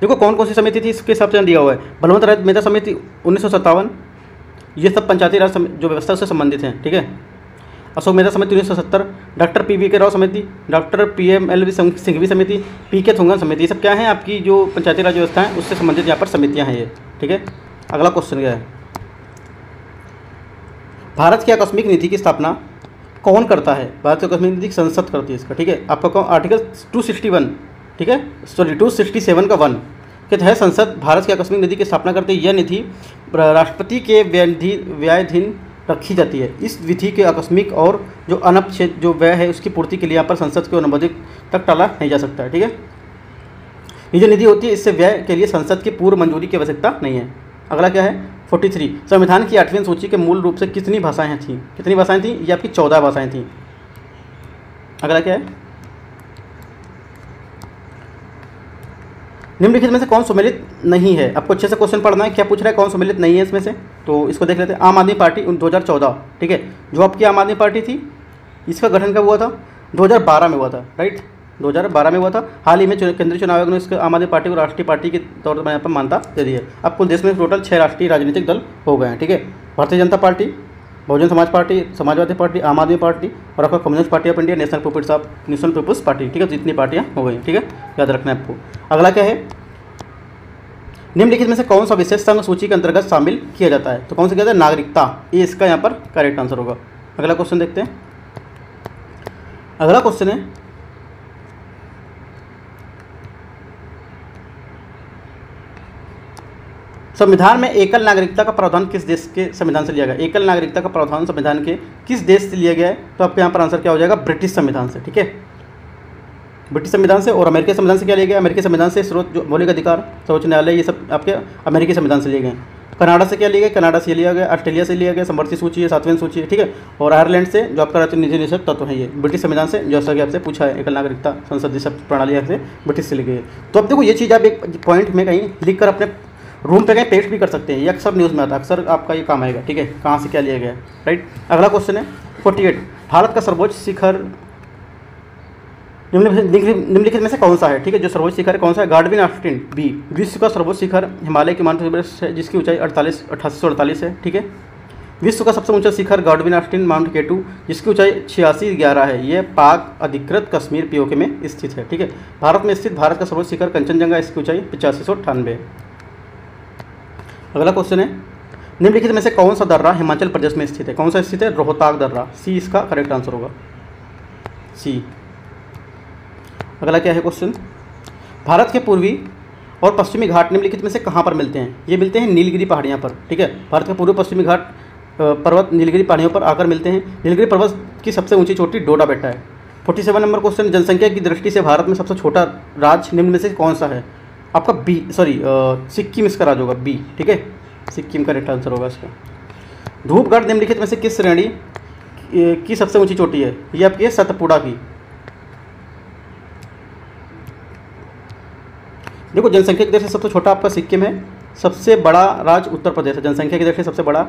देखो कौन कौन सी समिति थी इसके हिसाब से दिया हुआ है। बलवंत राय मेहता समिति 1957, ये सब पंचायती राज जो व्यवस्था से संबंधित हैं। ठीक है, अशोक मेहता समिति 1970, डॉक्टर PVK राव समिति, डॉक्टर PMLV सिंघवी समिति, PK थुंगन समिति, ये सब क्या है? आपकी जो पंचायती राज व्यवस्था है उससे संबंधित यहाँ पर समितियाँ हैं ये। ठीक है, अगला क्वेश्चन क्या है, भारत की आकस्मिक निधि की स्थापना कौन करता है? भारत की आकस्मिक निधि संसद करती है इसका। ठीक है, आपका कौन? आर्टिकल 261, ठीक है, सॉरी 267 का 1 के तहत संसद भारत की आकस्मिक निधि की स्थापना करती है। यह निधि राष्ट्रपति के व्ययाधीन रखी जाती है। इस विधि के आकस्मिक और जो अनपेक्षित जो व्यय है उसकी पूर्ति के लिए यहाँ पर संसद के अनुमोदित तक टाला नहीं जा सकता है। ठीक है, ये जो निधि होती है इससे व्यय के लिए संसद की पूर्व मंजूरी की आवश्यकता नहीं है। अगला क्या है 43, संविधान की 8वीं सूची के मूल रूप से कितनी भाषाएं थीं? कितनी भाषाएं थीं? ये आपकी 14 भाषाएं थीं। अगला क्या है, निम्नलिखित में से कौन सम्मिलित नहीं है? आपको अच्छे से क्वेश्चन पढ़ना है, क्या पूछ रहा है, कौन सम्मिलित नहीं है इसमें से? तो इसको देख लेते हैं। आम आदमी पार्टी 2014। ठीक है, जो आपकी आम आदमी पार्टी थी इसका गठन कब हुआ था? 2012 में हुआ था। राइट, 2012 में हुआ था। हाल ही में केंद्रीय चुनाव आयोग ने इसके आम आदमी पार्टी को राष्ट्रीय पार्टी के तौर पर यहाँ पर मान्यता दे दी है। अब कुल देश में टोटल 6 राष्ट्रीय राजनीतिक दल हो गए हैं। ठीक है, Bharatiya Janata party, Bahujan Samaj party, Samajwadi party, आम आदमी पार्टी और आपका Communist Party of India, National People's Party. ठीक है, तो इतनी पार्टियाँ हो गई। ठीक है, याद रखना है आपको। अगला क्या है, निम्नलिखित में से कौन सा विषय संघ सूची के अंतर्गत शामिल किया जाता है? तो कौन सा किया जाता है? नागरिकता। ये इसका यहाँ पर करेक्ट आंसर होगा। अगला क्वेश्चन देखते हैं। अगला क्वेश्चन है, संविधान में एकल नागरिकता का प्रावधान किस देश के संविधान से लिया गया? एकल नागरिकता का प्रावधान संविधान के किस देश से लिया गया है? तो आपके यहाँ पर आंसर क्या हो जाएगा? ब्रिटिश संविधान से। ठीक है, ब्रिटिश संविधान से। और अमेरिकी संविधान से क्या लिया गया? अमेरिकी संविधान से स्रोत जो मौलिक अधिकार, सर्वोच्च न्यायालय, ये सब आपके अमेरिकी संविधान से लिए गए। कनाडा से क्या लिया गया? कनाडा से लिया गया। ऑस्ट्रेलिया से लिया गया, समवर्ती सूची है, 7वीं सूची है। ठीक है, और आयरलैंड से जो आपका निजी निषेध तत्व है ये ब्रिटिश संविधान से, जैसा कि आपसे पूछा है, एकल नागरिकता संसदीय सब प्रणाली से ब्रिटिश से ली गई है। तो अब देखो ये चीज़ आप एक पॉइंट में कहीं लिख कर अपने रूम पे कहीं पेस्ट भी कर सकते हैं, ये अक्सर न्यूज़ में आता है, अक्सर आपका ये काम आएगा। ठीक है, कहाँ से क्या लिया गया है। राइट, अगला क्वेश्चन है 48, भारत का सर्वोच्च शिखर निम्नलिखित में से कौन सा है? ठीक है, जो सर्वोच्च शिखर है कौन सा है? Godwin Austin. बी, विश्व का सर्वोच्च शिखर हिमालय के माउंट एवरेस्ट है जिसकी ऊंचाई 8848 है। ठीक है, विश्व का सबसे ऊंचा शिखर गॉडविन ऑस्टिन माउंट केटू, जिसकी ऊंचाई 8611 है। यह पाक अधिकृत कश्मीर पीओके में स्थित है। ठीक है, भारत में स्थित भारत का सर्वोच्च शिखर कंचनजंगा, इसकी ऊंचाई 8598 है। अगला क्वेश्चन है, निम्नलिखित में से कौन सा दर्रा हिमाचल प्रदेश में स्थित है? कौन सा स्थित है? रोहतांग दर्रा, सी इसका करेक्ट आंसर होगा, सी। अगला क्या है क्वेश्चन, भारत के पूर्वी और पश्चिमी घाट निम्नलिखित में से कहाँ पर मिलते हैं? ये मिलते हैं नीलगिरी पहाड़ियों पर। ठीक है, भारत के पूर्वी पश्चिमी घाट पर्वत नीलगिरी पहाड़ियों पर आकर मिलते हैं। नीलगिरी पर्वत की सबसे ऊंची चोटी डोडा बेटा है। 47 नंबर क्वेश्चन, जनसंख्या की दृष्टि से भारत में सबसे छोटा राज्य निम्न में से कौन सा है? आपका बी, सिक्किम इसका राज्य होगा, बी। ठीक है, सिक्किम का करेक्ट आंसर होगा इसका। धूपगढ़ निम्नलिखित में से किस श्रेणी की सबसे ऊंची चोटी है? ये आपकी है सतपुड़ा की। देखो, जनसंख्या की दृष्टि से सबसे छोटा आपका सिक्किम है, सबसे बड़ा राज्य उत्तर प्रदेश है। जनसंख्या की दृष्टि से सबसे बड़ा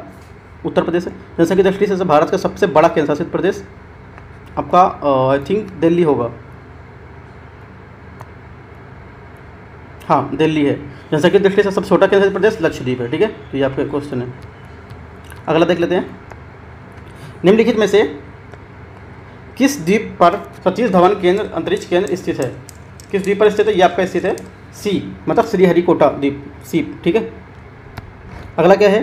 उत्तर प्रदेश है। जनसंख्या की दृष्टि से भारत का सबसे बड़ा केंद्र शासित प्रदेश आपका आई थिंक दिल्ली होगा, हाँ दिल्ली है। जनसंख्या की दृष्टि से सबसे छोटा केंद्र शासित प्रदेश लक्षद्वीप है। ठीक है, तो ये आपका क्वेश्चन है। अगला देख लेते हैं, निम्नलिखित में से किस द्वीप पर सतीश धवन केंद्र अंतरिक्ष केंद्र स्थित है? किस द्वीप पर स्थित है? ये आपका स्थित है सी, मतलब श्रीहरिकोटा द्वीप, सी। ठीक है, अगला क्या है,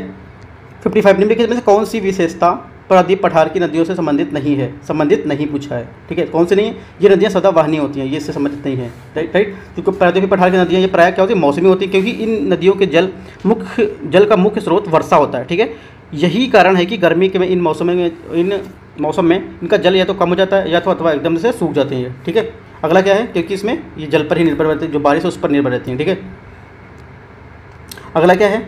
55 निम्नलिखित में से कौन सी विशेषता प्रायद्वीप पठार की नदियों से संबंधित नहीं है? संबंधित नहीं पूछा है। ठीक है, कौन सी नहीं है? ये नदियाँ सदावाहिनी होती हैं, ये इससे संबंधित नहीं है। राइट, क्योंकि प्रायद्वीप पठार की नदियाँ ये प्रायः क्या होती है? मौसमी होती है, क्योंकि इन नदियों के जल का मुख्य स्रोत वर्षा होता है। ठीक है, यही कारण है कि गर्मी के में इन मौसम में इनका जल या तो कम हो जाता है या तो अथवा एकदम से सूख जाते हैं। ठीक है, अगला क्या है, क्योंकि इसमें ये जल पर ही निर्भर रहते हैं, जो बारिश है उस पर निर्भर रहती हैं। ठीक है, अगला क्या है,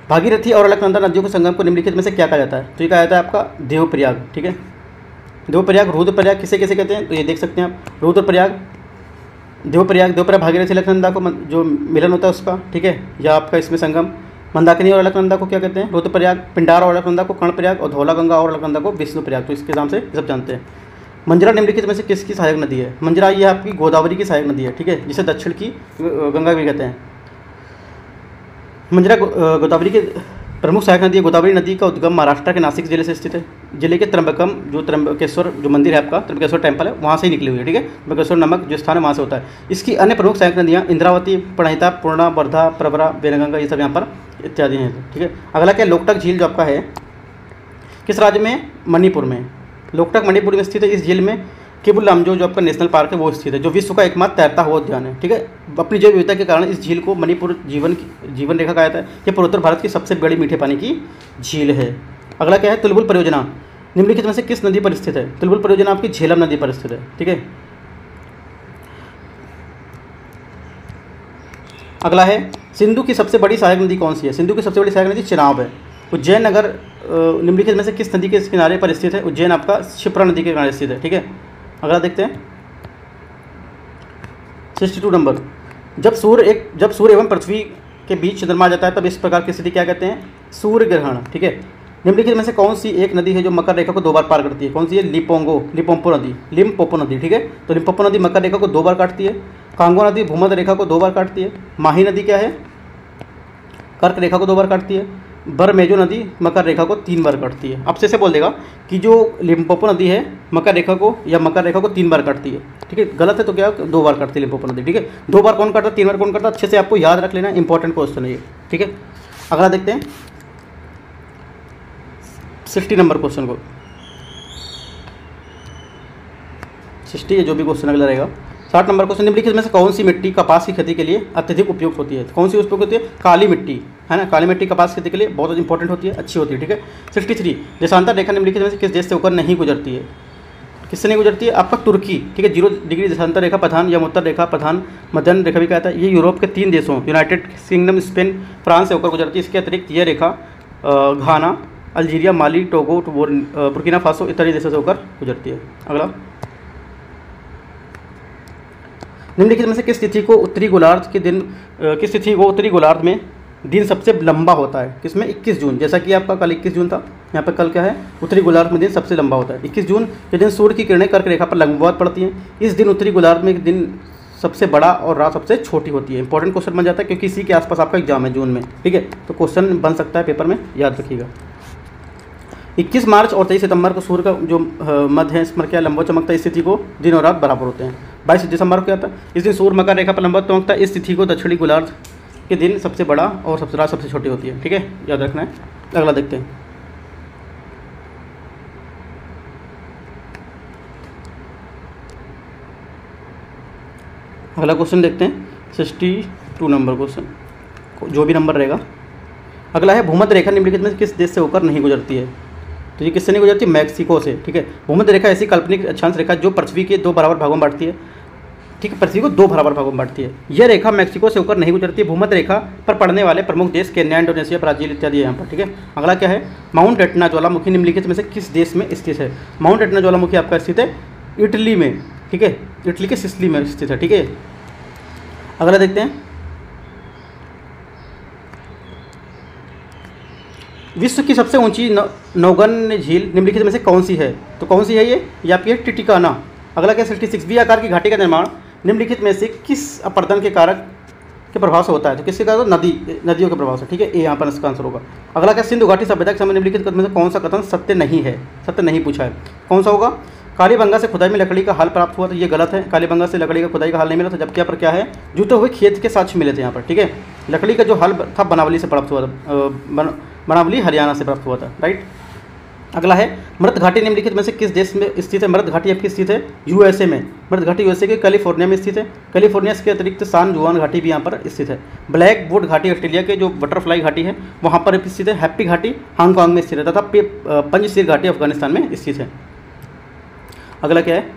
भागीरथी और अलकनंदा नदियों के संगम को निम्नलिखित में से क्या कहा जाता है? तो ये कहा जाता है आपका देवप्रयाग। ठीक है, देवप्रयाग, रुद्रप्रयाग किसे कैसे कहते हैं? तो ये देख सकते हैं आप, रुद्रप्रयाग, देवप्रयाग भागीरथी अलकनंदा को जो मिलन होता है उसका। ठीक है, या आपका इसमें संगम। मंदाकिनी और अलकनंदा को क्या कहते हैं? रुद्रप्रयाग। पिंडार और अलकनंदा को कर्णप्रयाग, और धौलागंगा और अलकनंदा को विष्णुप्रयाग। तो इसके नाम से सब जानते हैं। मंजरा निम्नलिखित में से किसकी सहायक नदी है? मंजरा ये आपकी गोदावरी की सहायक नदी है। ठीक है, जिसे दक्षिण की गंगा भी कहते हैं। मंजरा गोदावरी के प्रमुख सहायक नदी है। गोदावरी नदी का उद्गम महाराष्ट्र के नासिक जिले से स्थित है। जिले के त्र्यंबकम, जो त्र्यंबकेश्वर जो मंदिर है आपका, त्र्यंबकेश्वर टेम्पल है, वहाँ से ही निकली हुई है। ठीक है, त्र्यंबकेश्वर नामक जो स्थान है वहाँ से होता है। इसकी अन्य प्रमुख सहायक नदियाँ इंद्रावती, प्रणहिता, पूर्णा, वर्धा, प्रवरा, बेनगंगा, ये सब यहाँ पर इत्यादि हैं। ठीक है, अगला क्या, लोकटक झील जो आपका है किस राज्य में? मणिपुर में। लोकटक मणिपुर में स्थित है। इस झील में केबुल लामजो जो आपका नेशनल पार्क है वो स्थित है, जो विश्व का एकमात्र तैरता हुआ उद्यान है। ठीक है, अपनी जैव विविधता के कारण इस झील को मणिपुर जीवन रेखा कहा जाता है। यह पूर्वोत्तर भारत की सबसे बड़ी मीठे पानी की झील है। अगला क्या है, तुलबुल परियोजना निम्नलिखित में से किस नदी पर स्थित है? तुलबुल परियोजना आपकी झेलम नदी पर स्थित है। ठीक है, अगला है, सिंधु की सबसे बड़ी सहायक नदी कौन सी है? सिंधु की सबसे बड़ी सहायक नदी चिनाब है। उज्जैन नगर निम्नलिखित में से किस नदी के किनारे पर स्थित है? उज्जैन आपका शिप्रा नदी के किनारे स्थित है। ठीक है, अगला देखते हैं 62 नंबर, जब सूर्य एवं पृथ्वी के बीच चंद्रमा आ जाता है तब इस प्रकार की स्थिति क्या कहते हैं? सूर्य ग्रहण। ठीक है, निम्नलिखित में से कौन सी एक नदी है जो मकर रेखा को 2 बार पार करती है? कौन सी है? लिम्पोपो नदी। ठीक है, तो लिम्पोपो नदी मकर रेखा को 2 बार काटती है। कांगो नदी भूमध्य रेखा को 2 बार काटती है। माही नदी क्या है? कर्क रेखा को 2 बार काटती है। बरमेजो नदी मकर रेखा को 3 बार काटती है। अब से बोल देगा कि जो लिम्पोपो नदी है मकर रेखा को 3 बार काटती है। ठीक है, गलत है तो क्या, 2 बार काटती है लिम्पोपो नदी। ठीक है, 2 बार कौन काटता है, 3 बार कौन काटता है, अच्छे से आपको याद रख लेना, इंपॉर्टेंट क्वेश्चन है ये। ठीक है, अगला देखते हैं 60 नंबर क्वेश्चन को। 60 जो भी क्वेश्चन अगला रहेगा। 60 नंबर क्वेश्चन, निम्नलिखित में से कौन सी मिट्टी कपास की खेती के लिए अत्यधिक उपयुक्त होती है? कौन सी उपयुक्त होती है? काली मिट्टी, है ना। काली मिट्टी कपास खेती के लिए बहुत इंपॉर्टेंट होती है, अच्छी होती है। ठीक है, 63 देशांतर रेखा निम्नलिखित में से किस देश से होकर नहीं गुजरती है? किससे नहीं गुजरती है? आपका तुर्की। ठीक है, 0 डिग्री देशांतर रेखा प्रधान या उत्तर रेखा प्रधान मध्यम रेखा भी कहता है। ये यूरोप के 3 देशों यूनाइटेड किंगडम, स्पेन, फ्रांस से होकर गुजरती है। इसके अतिरिक्त यह रेखा घाना, अल्जीरिया, माली, टोगो, बुर्किना फासो इत्यादि देशों से होकर गुजरती है। अगला, निम्नलिखित में से किस तिथि को उत्तरी गोलार्ध में दिन सबसे लंबा होता है? किसमें? 21 जून। जैसा कि आपका कल 21 जून था, यहाँ पर कल क्या है, उत्तरी गोलार्ध में दिन सबसे लंबा होता है 21 जून के दिन सूर्य की किरणें कर्क रेखा पर लंबवत पड़ती हैं। इस दिन उत्तरी गोलार्ध में दिन सबसे बड़ा और रा सबसे छोटी होती है। इंपॉर्टेंट क्वेश्चन बन जाता है क्योंकि इसी के आसपास आपका एग्जाम है जून में, ठीक है। तो क्वेश्चन बन सकता है पेपर में, याद रखिएगा। 21 मार्च और 23 सितंबर को सूर्य का जो मध्य है इसमें क्या लंबवत चमकता स्थिति को दिन और रात बराबर होते हैं। 22 दिसंबर को क्या था, इस दिन सूर्य मकर रेखा पर लंबवत चमकता है। इस तिथि को दक्षिणी गोलार्ध के दिन सबसे बड़ा और सबसे रात सबसे छोटी होती है, ठीक है, याद रखना है। अगला देखते हैं। अगला क्वेश्चन देखते हैं 62 नंबर क्वेश्चन, जो भी नंबर रहेगा। अगला है भूमध्य रेखा निम्नलिखित में किस देश से होकर नहीं गुजरती है। तो ये किससे नहीं गुजरती, मैक्सिको से, ठीक है। भूमध्य रेखा ऐसी काल्पनिक अक्षांश रेखा जो पृथ्वी के 2 बराबर भागों में बांटती है, ठीक है, पृथ्वी को 2 बराबर भागों में बांटती है। यह रेखा मैक्सिको से होकर नहीं गुजरती है। भूमध्य रेखा पर पड़ने वाले प्रमुख देश केन्या, इंडोनेशिया, ब्राजील इत्यादि है यहाँ पर, ठीक है। अगला क्या है, माउंट एटना ज्वालामुखी निम्नलिखित में से किस देश में स्थित है। माउंट एटना ज्वालामुखी आपका स्थित है इटली में, ठीक है, इटली के सिसिली में स्थित है, ठीक है। अगला देखते हैं, विश्व की सबसे ऊंची नौगन्य झील निम्नलिखित में से कौन सी है। तो कौन सी है ये आपकी है टिटिकाना। अगला क्या 66 वी आकार की घाटी का निर्माण निम्नलिखित में से किस अपरदन के कारक के प्रभाव से होता है। तो किसके कारण, नदियों के प्रभाव से, ठीक है, ये यहाँ पर इसका आंसर होगा। अगला क्या सिंधु घाटी सभ्यता के समय निम्नलिखित में से कौन सा कथन सत्य नहीं है, सत्य नहीं पूछा है, कौन सा होगा। कालीबंगा से खुदाई में लकड़ी का हल प्राप्त हुआ, तो ये गलत है। कालीबंगा से लकड़ी का खुदाई का हल नहीं मिला था, जबकि यहाँ पर क्या है, जुते हुए खेत के साक्ष्य मिले थे यहाँ पर, ठीक है। लकड़ी का जो हल था बनावली से प्राप्त हुआ था, बनावली हरियाणा से प्राप्त हुआ था, राइट। अगला है मृत घाटी निम्नलिखित में से किस देश में स्थित है। मृत घाटी आपकी स्थित है यूएसए में। मृत घाटी यूएसए के कैलिफोर्निया में स्थित है। कैलिफोर्निया के अतिरिक्त सान जुआन घाटी भी यहाँ पर स्थित है। ब्लैक वुड घाटी ऑस्ट्रेलिया के जो बटरफ्लाई घाटी है वहाँ पर स्थित है। हैप्पी घाटी हांगकांग में स्थित है तथा पंजशीर घाटी अफगानिस्तान में स्थित है। अगला क्या है,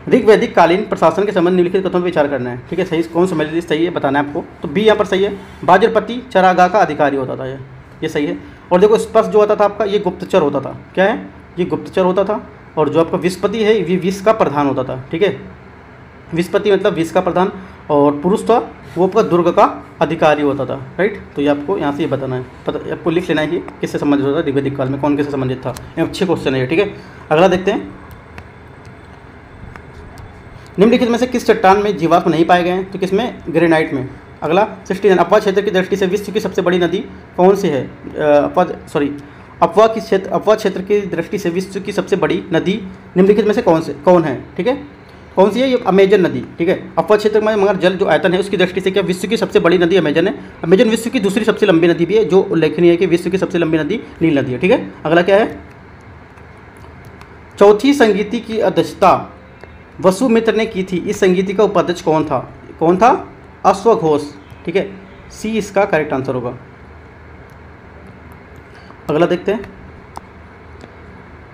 ऋग्वैदिक कालीन प्रशासन के संबंध निम्नलिखित कथनों पर विचार करना है, ठीक है। सही कौन सा मेरे सही है बताना है आपको। तो बी यहाँ पर सही है, बाजरपति चरागाह का अधिकारी होता था, ये सही है। और देखो स्पर्श जो होता था आपका ये गुप्तचर होता था, क्या है, ये गुप्तचर होता था। और जो आपका विस्पति है ये विष का प्रधान होता था, ठीक है। विस्पति मतलब विष का प्रधान, और पुरुष था वो आपका दुर्ग का अधिकारी होता था, राइट। तो ये आपको यहाँ से ये बताना है, आपको लिख लेना है कि किससे संबंधित होता था, ऋग्वैदिक काल में कौन किससे संबंधित था। ये अच्छे क्वेश्चन है, ठीक है। अगला देखते हैं, निम्नलिखित में से किस चट्टान में जीवाश्म नहीं पाए गए हैं। तो किसमें, ग्रेनाइट में। अगला 69 अपवा क्षेत्र की दृष्टि से विश्व की सबसे बड़ी नदी कौन सी है। अपवा क्षेत्र की दृष्टि से विश्व की सबसे बड़ी नदी निम्नलिखित में से कौन है, ठीक है, कौन सी है, ये अमेजन नदी, ठीक है। अपवा क्षेत्र में मगर जल जो आयतन है उसकी दृष्टि से क्या विश्व की सबसे बड़ी नदी अमेजन है। अमेजन विश्व की दूसरी सबसे लंबी नदी भी है, जो उल्लेखनीय है कि विश्व की सबसे लंबी नदी नील नदी है, ठीक है। अगला क्या है, चौथी संगीति की अध्यक्षता वसुमित्र ने की थी। इस संगीति का उपाध्यक्ष कौन था, अश्वघोष, ठीक है। सी इसका करेक्ट आंसर होगा। अगला देखते हैं,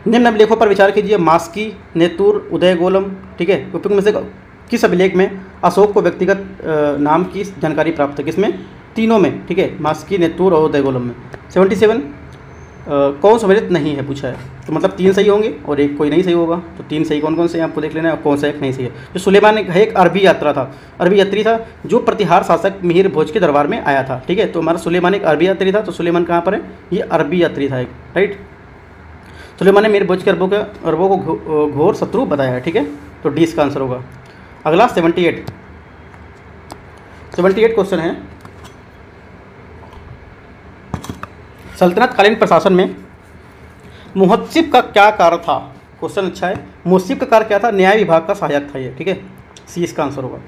निम्न अभिलेखों पर विचार कीजिए। मास्की, नेतुर, उदयगोलम, ठीक है। उपयुक्त में से किस अभिलेख में अशोक को व्यक्तिगत नाम की जानकारी प्राप्त है। किसमें, तीनों में, ठीक है, मास्की, नेतुर और उदयगोलम में। 77 कौन सम्मिलित नहीं है पूछा है। तो मतलब 3 सही होंगे और एक कोई नहीं सही होगा। तो 3 सही कौन कौन से आपको देख लेना है और कौन सा एक नहीं सही है। जो सुलेमान एक अरबी यात्री था जो प्रतिहार शासक मिहिर भोज के दरबार में आया था, ठीक है। तो हमारा सुलेमान एक अरबी यात्री था। तो सुलेमान कहाँ पर है, ये अरबी यात्री था एक, राइट। सुलेमान ने मिहिर भोज के अरबों को घोर शत्रु बताया है, ठीक है। तो डी इसका आंसर होगा। अगला 78 क्वेश्चन है, सल्तनत कालीन प्रशासन में मुहत्सिब का क्या कार्य था। क्वेश्चन अच्छा है। मुहत्सिब का कार्य क्या था, न्याय विभाग का सहायक था ये, ठीक है। सी इसका आंसर होगा।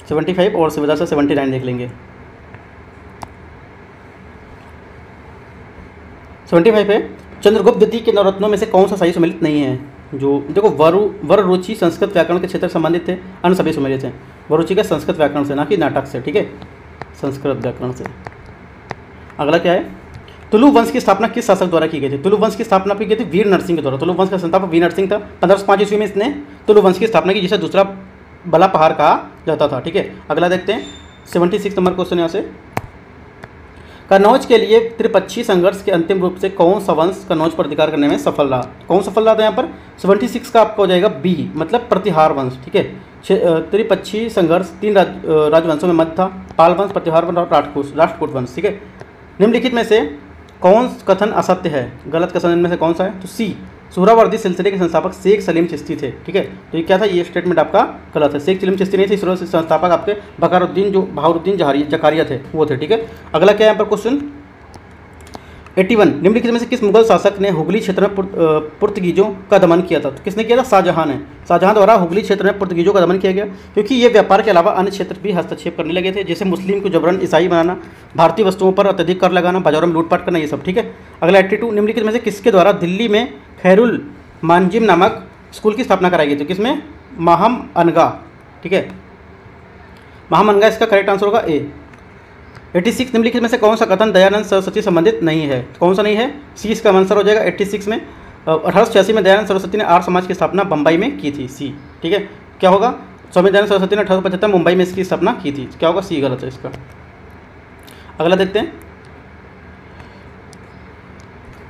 75 और सुविधा से 79 देख लेंगे। 75 है, चंद्रगुप्त द्वितीय के नवरत्नों में से कौन सा सही सम्मिलित नहीं है। जो देखो वर रुचि संस्कृत व्याकरण के क्षेत्र से संबंधित थे, अन्य सभी सम्मिलित हैं। वरुचि का संस्कृत व्याकरण से, ना कि नाटक से, ठीक है, संस्कृत व्याकरण से। अगला क्या है, तुलु वंश की स्थापना किस शासक द्वारा की गई थी। तुलु वंश की स्थापना की गई थी वीर नरसिंह के द्वारा। तुलु वंश का संस्थापक वीर नरसिंह था। 1505 ईस्वी में इसने तुलु वंश की स्थापना की, जिसे दूसरा बला पहाड़ कहा जाता था, ठीक है। अगला देखते हैं 76 नंबर क्वेश्चन यहाँ से, कन्नौज के लिए त्रिपक्षीय संघर्ष के अंतिम रूप से कौन सा वंश कन्नौज पर अधिकार करने में सफल रहा। कौन सफल रहा था यहाँ पर, 76 का आपका हो जाएगा बी, मतलब प्रतिहार वंश, ठीक है। त्रिपक्षीय संघर्ष 3 राजवंशों में मध्य था, पाल वंश, प्रतिहार वंश और राष्ट्रकूट वंश, ठीक है। निम्नलिखित में से कौन कथन असत्य है, गलत कथन इनमें से कौन सा है? तो सी, सुहरावर्दी सिलसिले के संस्थापक शेख सलीम चिश्ती थे। ठीक है, तो ये क्या था, ये स्टेटमेंट आपका गलत है। शेख सलीम चिश्ती नहीं थे, इसके संस्थापक आपके बहारुद्दीन जकारिया थे, वो थे। ठीक है, अगला क्या है यहाँ पर क्वेश्चन 81, निम्नलिखित में से किस मुगल शासक ने हुगली क्षेत्र में पुर्तगीजों का दमन किया था? तो किसने किया था? शाहजहां ने। शाहजहां द्वारा हुगली क्षेत्र में पुर्तगीजों का दमन किया गया, क्योंकि ये व्यापार के अलावा अन्य क्षेत्र भी हस्तक्षेप करने लगे थे, जैसे मुस्लिम को जबरन ईसाई बनाना, भारतीय वस्तुओं पर अत्यधिक कर लगाना, बाजारों में लूटपाट करना, ये सब। ठीक है, अगला 82, निम्नलिखित में से किसके द्वारा दिल्ली में खैरुल मांजिम नामक स्कूल की स्थापना कराई गई? तो किसमें? माहम अनगा। ठीक है, माहम अनगा इसका करेक्ट आंसर होगा ए। 86, निम्नलिखित में से कौन सा कथन दयानंद सरस्वती संबंधित नहीं है? कौन सा नहीं है? सी इसका आंसर हो जाएगा। 86 में 1886 में दयानंद सरस्वती ने आर्य समाज की स्थापना बम्बई में की थी, सी। ठीक है, क्या होगा? स्वामी दयानंद सरस्वती ने 1875 मुंबई में इसकी स्थापना की थी, क्या होगा? सी गलत है इसका। अगला देखते हैं,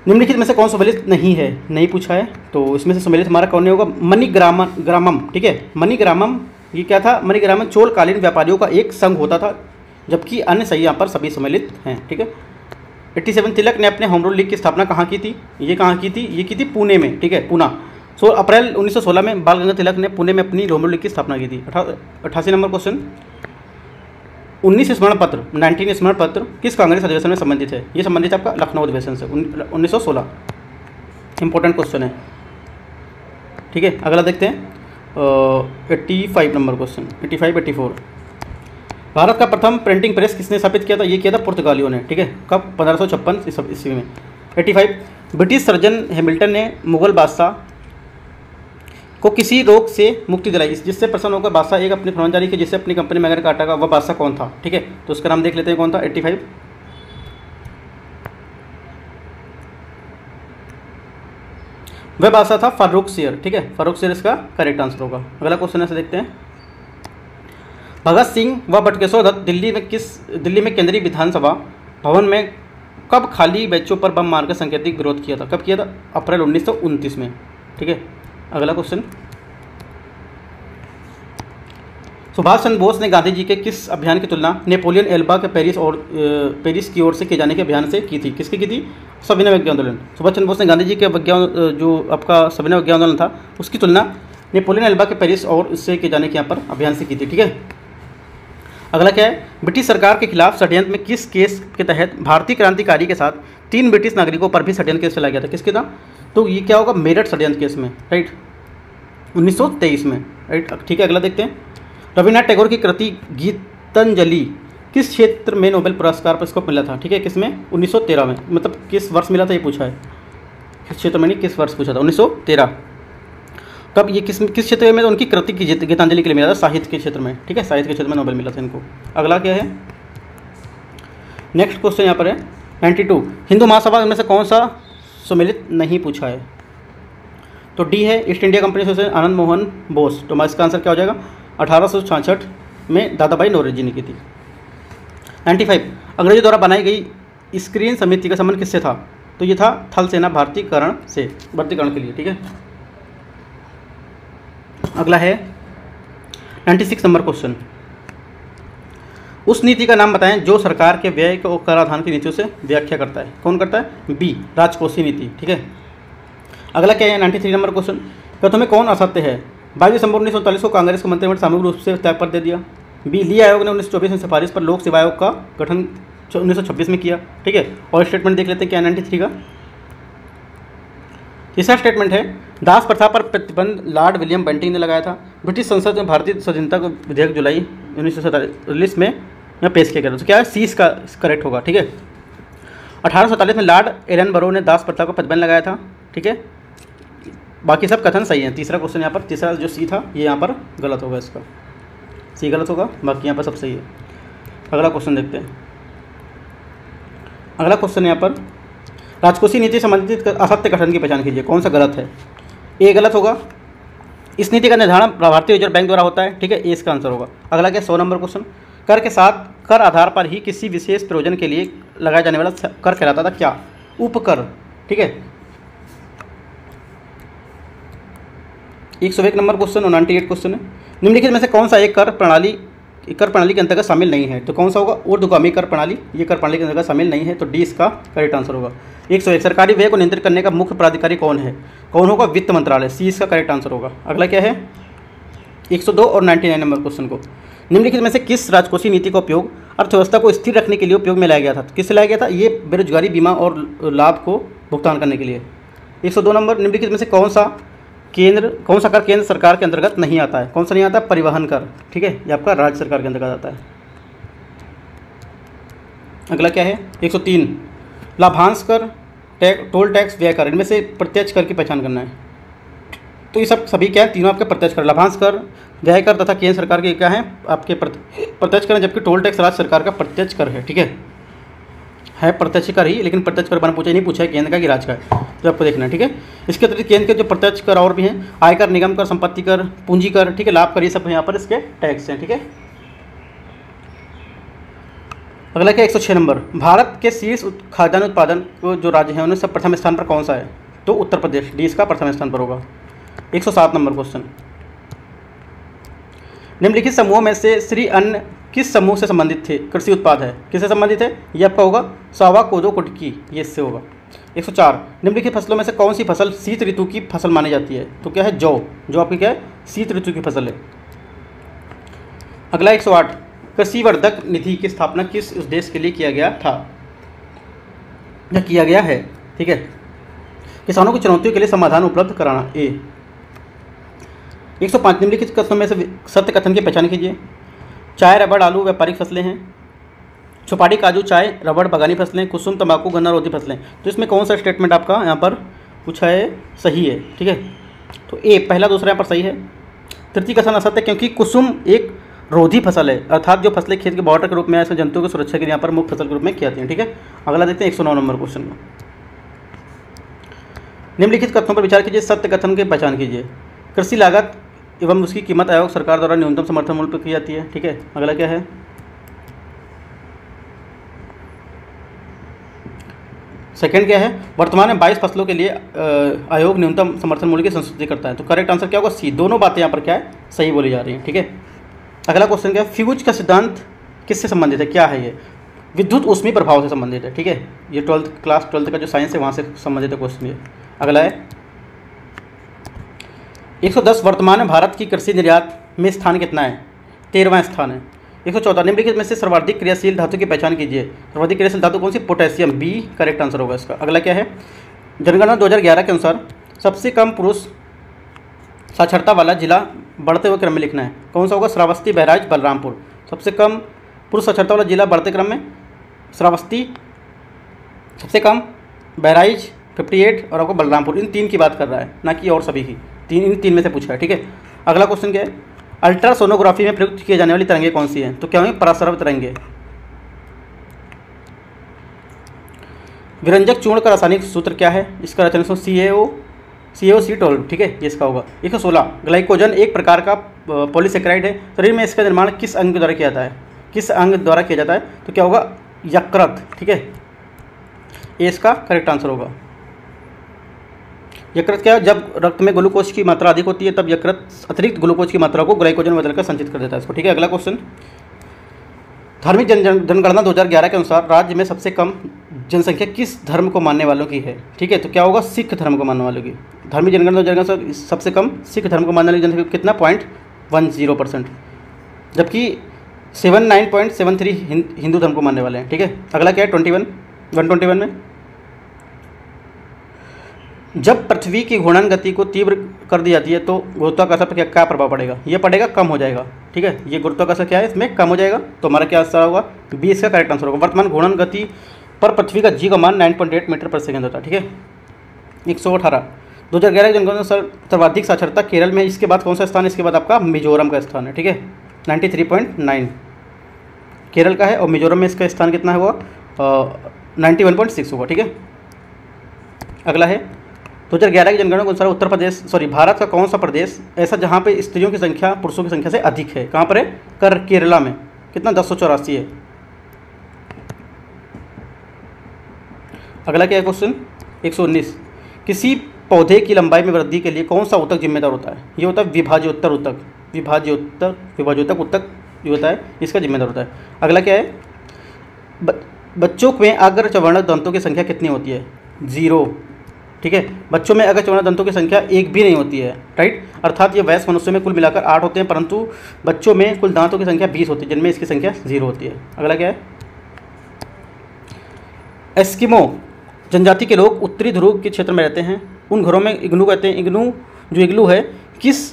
निम्नलिखित में से कौन सम्मिलित नहीं है? नहीं पूछा है, तो इसमें से सम्मिलित हमारा कौन नहीं होगा? मणिग्रामम। ठीक है, मणिग्रामम ये क्या था? मणिग्रामम चोलकालीन व्यापारियों का एक संघ होता था, जबकि अन्य सही यहाँ पर सभी सम्मिलित हैं। ठीक है, 87, तिलक ने अपने होम रूल लीग की स्थापना कहाँ की थी? ये कहाँ की थी? ये की थी पुणे में। ठीक है, पूना। अप्रैल 1916 में बाल गंगाधर तिलक ने पुणे में अपनी होम रूल लीग की स्थापना की थी। 88 नंबर क्वेश्चन, 19 स्मरण पत्र 19 स्मरण पत्र किस कांग्रेस अधिवेशन में संबंधित है? ये संबंधित आपका लखनऊ अधिवेशन से 1916। इंपॉर्टेंट क्वेश्चन है। ठीक है, अगला देखते हैं 85 नंबर क्वेश्चन, 85, 84। भारत का प्रथम प्रिंटिंग प्रेस किसने स्थापित किया था? ये किया था पुर्तगालियों ने। ठीक है, कब? 1556 ईस्वी में। 85, ब्रिटिश सर्जन हैमिल्टन ने मुगल बादशाह को किसी रोग से मुक्ति दिलाई, जिससे प्रसन्न होकर बादशाह एक अपनी फरमान जारी की, जिससे अपनी कंपनी में अगर काटा, वह बादशाह कौन था? ठीक है, तो उसका नाम देख लेते हैं कौन था। 85, वह बादशाह था फारूक शेर। ठीक है, फारूक शेर इसका करेक्ट आंसर होगा। अगला क्वेश्चन ऐसे देखते हैं, भगत सिंह व बटुकेश्वर दत्त दिल्ली में केंद्रीय विधानसभा भवन में कब खाली बेंचों पर बम मारकर सांकेतिक विरोध किया था? कब किया था? अप्रैल 1929 में। ठीक है, अगला क्वेश्चन, सुभाष चंद्र बोस ने गांधी जी के किस अभियान की तुलना नेपोलियन एल्बा के पेरिस की ओर से किए जाने के अभियान से की थी? किसकी की थी? सविनय अवज्ञा आंदोलन। सुभाष चंद्र बोस ने गांधी जी के जो आपका सविनय अवज्ञा आंदोलन था, उसकी तुलना नेपोलियन एल्बा के पेरिस और उससे किए जाने के यहाँ पर अभियान से की थी। ठीक है, अगला क्या है, ब्रिटिश सरकार के खिलाफ षड्यंत्र में किस केस के तहत भारतीय क्रांतिकारी के साथ 3 ब्रिटिश नागरिकों पर भी षड्यंत्र केस चलाया गया था? किसके था? तो ये क्या होगा? मेरठ षड्यंत्र केस में, राइट, 1923 में, राइट। ठीक है, अगला देखते हैं, रविन्द्रनाथ टैगोर की कृति गीतांजलि किस क्षेत्र में नोबेल पुरस्कार पर इसको मिला था? ठीक है, किसमें? 1913 में। मतलब किस वर्ष मिला था ये पूछा है, किस क्षेत्र में नहीं, किस वर्ष पूछा था? 1913। कब? ये किस क्षेत्र में? तो उनकी कृति की गीतांजलि के लिए मिला था, साहित्य के क्षेत्र में। ठीक है, साहित्य के क्षेत्र में नोबेल मिला था इनको। अगला क्या है, नेक्स्ट क्वेश्चन यहाँ पर है 92, हिंदू महासभा में से कौन सा सम्मिलित नहीं पूछा है? तो डी है, east India company association, Anand Mohan Bose. तो इसका आंसर क्या हो जाएगा? 1866 में दादा भाई नौरोजी ने की थी। 95, अंग्रेजों द्वारा बनाई गई स्क्रीन समिति का संबंध किससे था? तो ये था थल सेना भर्तीकरण के लिए। ठीक है, अगला है 96 नंबर क्वेश्चन, उस नीति का नाम बताएं जो सरकार के व्यय को कराधान की नीतियों से व्याख्या करता है। कौन करता है? बी, राजकोषीय नीति। ठीक है, अगला क्या है 93 नंबर क्वेश्चन, प्रथम में कौन असत्य है? 22 दिसंबर 1939 को कांग्रेस को मंत्रिमंडल सामूहिक रूप से त्याग पत्र दे दिया। बी, ली आयोग ने 1924 में सिफारिश पर लोक सेवा आयोग का गठन 1926 में किया। ठीक है, और स्टेटमेंट देख लेते हैं क्या 93 का। तीसरा स्टेटमेंट है, दास प्रथा पर प्रतिबंध लॉर्ड विलियम बेंटिंग ने लगाया था। ब्रिटिश संसद में भारतीय स्वाधीनता को विधेयक जुलाई 1947 में यहाँ पेश किया गया था। तो क्या है? सी इसका करेक्ट होगा। ठीक है, 1847 में लॉर्ड एलनबरो ने दास प्रथा को प्रतिबंध लगाया था। ठीक है, बाकी सब कथन सही है। तीसरा क्वेश्चन यहाँ पर, तीसरा जो सी था ये यहाँ पर गलत होगा, इसका सी गलत होगा, बाकी यहाँ पर सब सही है। अगला क्वेश्चन देखते हैं। अगला क्वेश्चन यहाँ पर, राजकोषीय नीति संबंधित असत्य कथन की पहचान कीजिए। कौन सा गलत है? ए गलत होगा, इस नीति का निर्धारण भारतीय रिजर्व बैंक द्वारा होता है। ठीक है, ए इसका आंसर होगा। अगला क्या? 100 नंबर क्वेश्चन, कर के साथ कर आधार पर ही किसी विशेष प्रयोजन के लिए लगाया जाने वाला कर कहलाता था क्या? उपकर। ठीक है, 101 नंबर क्वेश्चन और 98 क्वेश्चन है, निम्नलिखित में से कौन सा एक कर प्रणाली कर प्रणाली के अंतर्गत शामिल नहीं है। तो कौन सा होगा? ऊर्ध्वगामी कर प्रणाली, ये कर प्रणाली के अंतर्गत शामिल नहीं है, तो डी इसका करेक्ट आंसर होगा। 101 सरकारी व्यय को नियंत्रित करने का मुख्य प्राधिकारी कौन है? कौन होगा? वित्त मंत्रालय, सी इसका करेक्ट आंसर होगा। अगला क्या है? 102 और 99 नंबर क्वेश्चन को, निम्नलिखित में से किस राजकोषीय नीति का उपयोग अर्थव्यवस्था को स्थिर रखने के लिए उपयोग में लाया गया था? किससे लाया गया था? ये बेरोजगारी बीमा और लाभ को भुगतान करने के लिए। 102 नंबर, निम्नलिखित में से कौन सा कर केंद्र सरकार के अंतर्गत नहीं आता है? कौन सा नहीं आता? परिवहन कर, ठीक है, ये आपका राज्य सरकार के अंतर्गत आता है। अगला क्या है? 103 लाभांश कर, टोल टैक्स, व्यय कर, इनमें से प्रत्यक्ष कर की पहचान करना है। तो ये सब सभी क्या है? तीनों आपके प्रत्यक्ष कर, लाभांश कर, व्यय कर तथा केंद्र सरकार के क्या है? आपके प्रत्यक्ष कर, जबकि टोल टैक्स राज्य सरकार का प्रत्यक्ष कर है, ठीक है प्रत्यक्ष कर ही, लेकिन प्रत्यक्ष कर बना पूछा नहीं, पूछा है केंद्र का कि राज्य का है, तो आपको देखना है, ठीक है। इसके अतिरिक्त केंद्र के जो प्रत्यक्ष कर और भी हैं, आयकर, निगम कर, संपत्ति कर, पूंजी कर, ठीक है, लाभ कर, ये सब यहाँ पर इसके टैक्स हैं, ठीक है। अगला क्या? 106 नंबर, भारत के शीर्ष खाद्यान्न उत्पादन को जो राज्य हैं उनमें सब प्रथम स्थान पर कौन सा है? तो उत्तर प्रदेश, डी इसका प्रथम स्थान पर होगा। 107 नंबर क्वेश्चन, निम्नलिखित समूहों में से श्री अन्न किस समूह से संबंधित थे? कृषि उत्पाद है, किससे संबंधित है? ये आपका होगा सावा, कोदो, कुटकी, ये इससे होगा। 104 निम्नलिखित फसलों में से कौन सी फसल शीत ऋतु की फसल मानी जाती है? तो क्या है? जौ, जो आपकी क्या है? शीत ऋतु की फसल है। अगला 108 कृषि वर्धक निधि की स्थापना किस उद्देश्य के लिए किया गया था या किया गया है? ठीक है, किसानों की चुनौतियों के लिए समाधान उपलब्ध कराना, ए। 105 निम्नलिखित कथनों में से सत्य कथन की पहचान कीजिए। चाय, रबड़, आलू व्यापारिक फसलें हैं। सुपारी, काजू, चाय, रबड़ बागानी फसलें। कुसुम, तंबाकू, गन्ना, रोधी फसलें। तो इसमें कौन सा स्टेटमेंट आपका यहाँ पर पूछा है? सही है, ठीक है, तो ए पहला दूसरा यहाँ पर सही है। तृतीय कथन असत्य, क्योंकि कुसुम एक रोधी फसल है, अर्थात जो फसलें खेत के बॉर्डर के रूप में ऐसे जंतुओं की सुरक्षा के लिए यहाँ पर मुख्य फसल के रूप में की जाती हैं, ठीक है। अगला देखते हैं 109 नंबर क्वेश्चन को, निम्नलिखित कथनों पर विचार कीजिए, सत्य कथन की पहचान कीजिए। कृषि लागत एवं उसकी कीमत आयोग सरकार द्वारा न्यूनतम समर्थन मूल्य पर की जाती है, ठीक है। अगला क्या है? सेकंड क्या है? वर्तमान में 22 फसलों के लिए आयोग न्यूनतम समर्थन मूल्य की संस्तुति करता है। तो करेक्ट आंसर क्या होगा? सी। दोनों बातें यहाँ पर क्या है? सही बोली जा रही हैं, ठीक है। अगला क्वेश्चन क्या है? फ्यूज का सिद्धांत किससे संबंधित है? क्या है ये? विद्युत ऊष्मीय प्रभाव से संबंधित है, ठीक है। ये क्लास 12 का जो साइंस है वहाँ से संबंधित है क्वेश्चन ये। अगला है 110 वर्तमान में भारत की कृषि निर्यात में स्थान कितना है? 13वां स्थान है। 114 निम्नलिखित में से सर्वाधिक क्रियाशील धातु की पहचान कीजिए। सर्वाधिक क्रियाशील धातु कौन सी? पोटेशियम, बी करेक्ट आंसर होगा इसका। अगला क्या है? जनगणना 2011 के अनुसार सबसे कम पुरुष साक्षरता वाला जिला बढ़ते हुए क्रम में लिखना है। कौन सा होगा? श्रावस्ती, बहराइच, बलरामपुर। सबसे कम पुरुष साक्षरता वाला जिला बढ़ते क्रम में श्रावस्ती, सबसे कम बहराइच 58 और आपको बलरामपुर, इन तीन की बात कर रहा है, ना कि और सभी की। इन तीन में से पूछा है, ठीक है। अगला क्वेश्चन क्या है? अल्ट्रासोनोग्राफी में प्रयुक्त किए जाने वाली तरंगें कौन सी हैं? तो क्या होंगे? परासरव तरंगें। विरंजक चूर्ण का रासायनिक सूत्र क्या है? इसका रचना CaO-C12, ठीक है, ये इसका होगा। 116 ग्लाइकोजन एक प्रकार का पॉलीसेकेराइड है। शरीर में इसका निर्माण किस अंग द्वारा किया जाता है? किस अंग द्वारा किया जाता है? तो क्या होगा? यकृत, ठीक है, ये इसका करेक्ट आंसर होगा। यकृत क्या है? जब रक्त में ग्लूकोज की मात्रा अधिक होती है तब यकृत अतिरिक्त ग्लूकोज की मात्रा को ग्लाइकोजन में बदलकर संचित कर देता है इसको, ठीक है। अगला क्वेश्चन, धार्मिक जनगणना 2011 के अनुसार राज्य में सबसे कम जनसंख्या किस धर्म को मानने वालों की है? ठीक है, तो क्या होगा? सिख धर्म को मानने वालों की। धार्मिक जनगणना 2011 सबसे कम सिख धर्म को मानने वाली जनसंख्या कितना? 0.10%, जबकि 79.73 हिंदू धर्म को मानने वाले हैं, ठीक है। अगला क्या है? 121 में, जब पृथ्वी की घूर्णन गति को तीव्र कर दी जाती है तो गुरुत्वाकर्षण पर क्या प्रभाव पड़ेगा? ये पड़ेगा, कम हो जाएगा, ठीक है। ये गुरुत्वाकर्षण क्या है? इसमें कम हो जाएगा, तो हमारा क्या आंसर होगा? बी इसका करेक्ट आंसर होगा। वर्तमान घूर्णन गति पर पृथ्वी का जी का मान 9.8 मीटर पर सेकंड होता है, ठीक है। 118 2011 जनगणना सर्वाधिक साक्षरता केरल में, इसके बाद कौन सा स्थान? इसके बाद आपका मिजोरम का स्थान है, ठीक है, 93.9 केरल का है, और मिजोरम में इसका स्थान कितना होगा? 91.6 होगा, ठीक है। अगला है 2011 की जनगणना के अनुसार भारत का कौन सा प्रदेश ऐसा जहाँ पे स्त्रियों की संख्या पुरुषों की संख्या से अधिक है? कहाँ पर है? केरला में। कितना? 1084 है। अगला क्या है क्वेश्चन? 119 किसी पौधे की लंबाई में वृद्धि के लिए कौन सा ऊतक जिम्मेदार होता है? ये होता है विभाज्योत्तर ऊतक। विभाज्योत्तक ऊतक जो होता है इसका जिम्मेदार होता है। अगला क्या है, बच्चों में अग्र चवर्णक दंतों की संख्या कितनी होती है? 0। ठीक है, बच्चों में अग्र चवर्णक दंतों की संख्या 1 भी नहीं होती है, राइट। अर्थात ये वयस्क मनुष्य में कुल मिलाकर 8 होते हैं, परंतु बच्चों में कुल दांतों की संख्या 20 होती है, जिनमें इसकी संख्या 0 होती है। अगला क्या है, एस्किमो जनजाति के लोग उत्तरी ध्रुव के क्षेत्र में रहते हैं। उन घरों में इग्नू कहते हैं। इग्नू है किस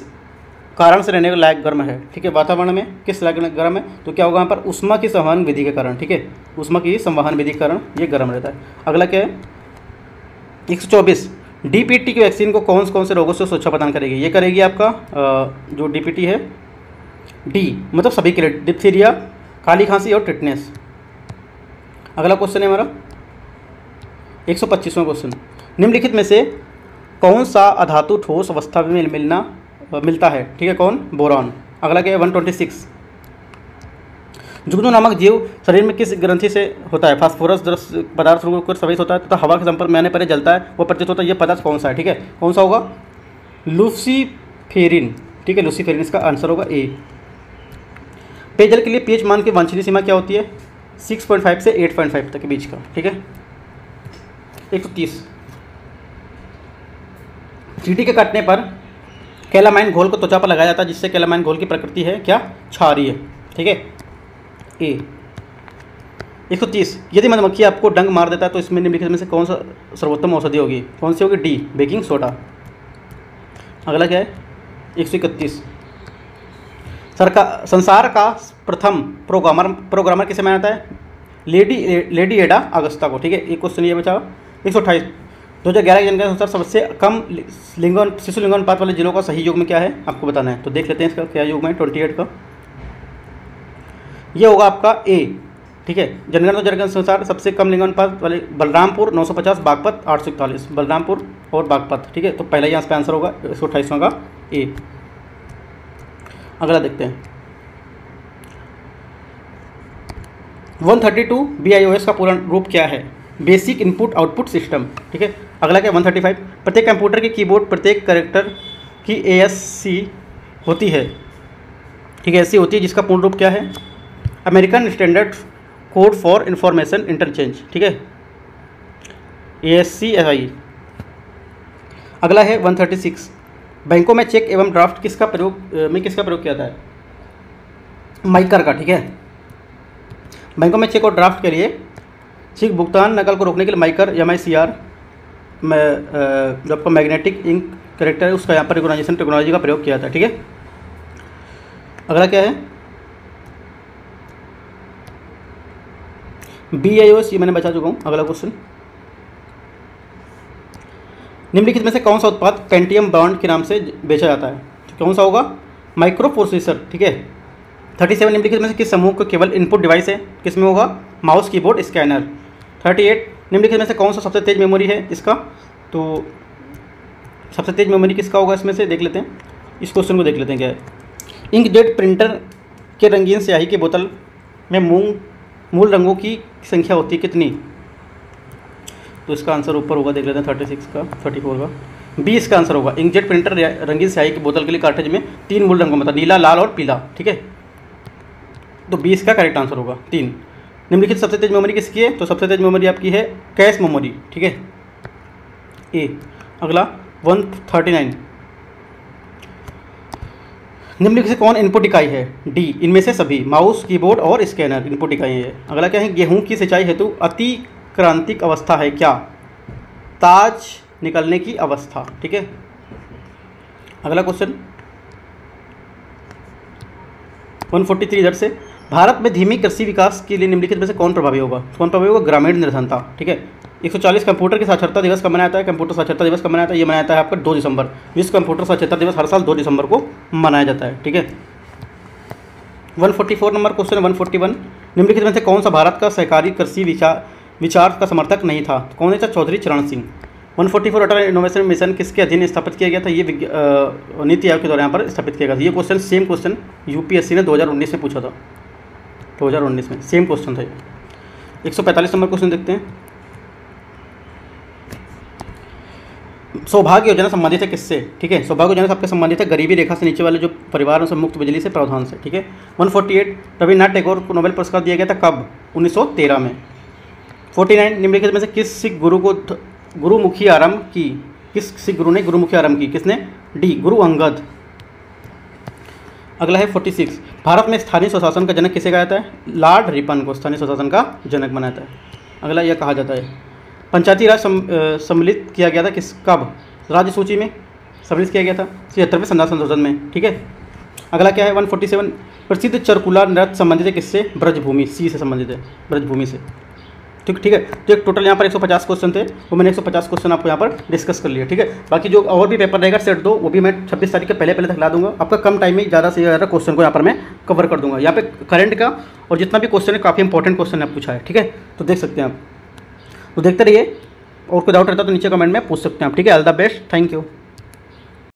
कारण से रहने के लायक गर्म है? ठीक है, वातावरण में किस लायक गर्म है? तो क्या होगा यहाँ पर, ऊष्मा की संवहन विधि के कारण। ठीक है, ऊष्मा की संवहन विधि के कारण ये गर्म रहता है। अगला क्या है, 124 डीपीटी की वैक्सीन को कौन से रोगों से सुरक्षा प्रदान करेगी? ये करेगी आपका जो डीपीटी है, डी मतलब सभी के लिए, डिप्थीरिया, काली खांसी और टिटनेस। अगला क्वेश्चन है हमारा 125वां क्वेश्चन, निम्नलिखित में से कौन सा अधातु ठोस अवस्था में मिलता है? ठीक है, कौन? बोरॉन। अगला क्या है 126, जुगनू नामक जीव शरीर में किस ग्रंथि से होता है? फास्फोरस द्रव्य पदार्थ को स्रावित होता है तथा हवा के संपर्क में आने पर जलता है, वो प्रतीत होता है। ये पदार्थ कौन सा है? ठीक है, कौन सा होगा? लूसीफेरिन। ठीक है, लूसीफेरिन इसका आंसर होगा ए। पेयजल के लिए पीएच मान की वांछनीय सीमा क्या होती है? 6.5 से 8.5 तक के बीच का। ठीक है, 130 चींटी के काटने पर कैलामाइन घोल को त्वचा पर लगाया जाता है, जिससे कैलामाइन घोल की प्रकृति है क्या? क्षारीय। ठीक है, ए। 130 यदि मधुमक्खी आपको डंक मार देता है तो इसमें निम्नलिखित में से कौन सा सर्वोत्तम औषधि होगी? कौन सी होगी? D baking soda. अगला क्या है 131 संसार का प्रथम प्रोग्रामर किसे माना जाता है? लेडी एडा अगस्ता को। ठीक है, एक क्वेश्चन ये बचा। 128 2011 की जनगणना के अनुसार सबसे कम शिशु लिंगानुपात वाले जिलों का सही युग्म क्या है? आपको बताना है, तो देख लेते हैं इसका क्या युग्म है 28 का। ये होगा आपका ए। ठीक है, जनगणना के अनुसार सबसे कम लिंगानुपात वाले बलरामपुर 950, बागपत 841, बलरामपुर और बागपत। ठीक है, तो पहला यहाँ पे आंसर होगा 128वां का ए। अगला देखते हैं 132 BIOS का पूर्ण रूप क्या है? Basic input output system. ठीक है, अगला क्या 135 प्रत्येक कंप्यूटर के कीबोर्ड प्रत्येक कैरेक्टर की ASC होती है। ठीक है, ऐसी होती है जिसका पूर्ण रूप क्या है? American standard code for information interchange. ठीक है, ASCII। अगला है 136 बैंकों में चेक एवं ड्राफ्ट किसका प्रयोग किया जाता है? माइकर का। ठीक है, बैंकों में चेक और ड्राफ्ट के लिए चेक भुगतान नकल को रोकने के लिए माइकर MICR जो आपका मैग्नेटिक इंक करेक्टर है उसका यहाँ पर रिकॉग्नाइजेशन टेक्नोलॉजी का प्रयोग किया जाता है। ठीक है, अगला क्या है BIOS, ये मैंने बता चुका हूँ। अगला क्वेश्चन निम्नलिखित में से कौन सा उत्पाद पेंटियम ब्रांड के नाम से बेचा जाता है? तो कौन सा होगा? Micro processor. ठीक है, 37 निम्नलिखित में से किस समूह का केवल इनपुट डिवाइस है? किस में होगा? Mouse, keyboard, scanner. 38 निम्नलिखित में से कौन सा सबसे तेज मेमोरी है इसका? तो सबसे तेज मेमोरी किसका होगा इसमें से? देख लेते हैं, इस क्वेश्चन को देख लेते हैं क्या है। इंकजेट प्रिंटर के रंगीन स्याही की बोतल में मूल रंगों की संख्या होती है कितनी? तो इसका आंसर ऊपर होगा, देख लेते हैं 34 का 34 का बी इसका आंसर होगा। इंकजेट प्रिंटर रंगीन स्याही की बोतल के लिए कार्ट्रिज में 3 मूल रंगों में था, नीला, लाल और पीला। ठीक है, तो 20 का करेक्ट आंसर होगा 3। निम्नलिखित सबसे तेज मेमोरी किसकी है? तो सबसे तेज मेमोरी आपकी है कैश मेमोरी। ठीक है, ए। अगला 139 निम्नलिखित से कौन इनपुट इकाई है? डी इनमें से सभी, माउस, कीबोर्ड और स्कैनर इनपुट इकाई है। अगला क्या है गेहूं की सिंचाई हेतु अति क्रांतिक अवस्था है क्या? ताज निकलने की अवस्था। ठीक है, अगला क्वेश्चन 143 इधर से भारत में धीमी कृषि विकास के लिए निम्नलिखित में से कौन प्रभावी होगा? कौन प्रभावी होगा? ग्रामीण निर्धनता। ठीक है, 140 कंप्यूटर की साक्षरता दिवस कब मनाया जाता है? कंप्यूटर साक्षरता दिवस कब मनाया जाता है? ये मनाया जाता है आपका 2 दिसंबर। विश्व कंप्यूटर साक्षरता दिवस हर साल 2 दिसंबर को मनाया जाता है। ठीक है, 144 नंबर क्वेश्चन 141 निम्नलिखित में से कौन सा भारत का सहकारी कृषि विचार का समर्थक नहीं था? कौन था? चौधरी चरण सिंह। 144 अटल इनोवेशन मिशन किसके अधीन स्थापित किया गया था? ये नीति आयोग के द्वारा यहाँ पर स्थापित किया गया था। ये क्वेश्चन सेम क्वेश्चन UPSC ने 2019 में पूछा था, 2019 में सेम क्वेश्चन था। 145 नंबर क्वेश्चन देखते हैं। सौभाग्य योजना संबंधित है किससे? ठीक है, सौभाग्य योजना आपके संबंधित है गरीबी रेखा से नीचे वाले जो परिवार से मुफ्त बिजली से प्रावधान से। ठीक है। 148 रविन्द्रनाथ टैगोर को नोबेल पुरस्कार दिया गया था कब? 1913 में। 49 निम्नलिखित में से किस सिख गुरु को गुरुमुखी आरंभ की? किस सिख गुरु ने गुरुमुखी आरंभ की? किसने? डी गुरु अंगद। अगला है 46 भारत में स्थानीय स्वशासन का जनक किसे कहा जाता है? लॉर्ड रिपन को स्थानीय स्वशासन का जनक बनाया जाता है। अगला यह कहा जाता है पंचायती राज सम्मिलित किया गया था किस कब? राज्य सूची में सम्मिलित किया गया था 76वें संविधान संशोधन में। ठीक है। अगला क्या है 147 प्रसिद्ध चरकुला नृत्य संबंधित है किससे? ब्रजभूमि, सी से संबंधित है, ब्रजभूमि से। ठीक है। तो एक टोटल यहाँ पर 150 क्वेश्चन थे, वो मैंने 150 क्वेश्चन आपको यहाँ पर डिस्कस कर लिया। ठीक है। बाकी जो और भी पेपर रहेगा सेट 2 वो भी मैं 26 तारीख के पहले तक ला दूंगा। आपका कम टाइम में ज़्यादा से ज़्यादा क्वेश्चन को यहाँ पर मैं कवर कर दूंगा। यहाँ पे करंट का और जितना भी क्वेश्चन है काफ़ी इंपॉर्टेंट क्वेश्चन है पूछा है। ठीक है, तो देख सकते हैं आप। तो देखते रहिए, और कोई डाउट रहता तो नीचे कमेंट में पूछ सकते हैं आप। ठीक है। All the best, thank you.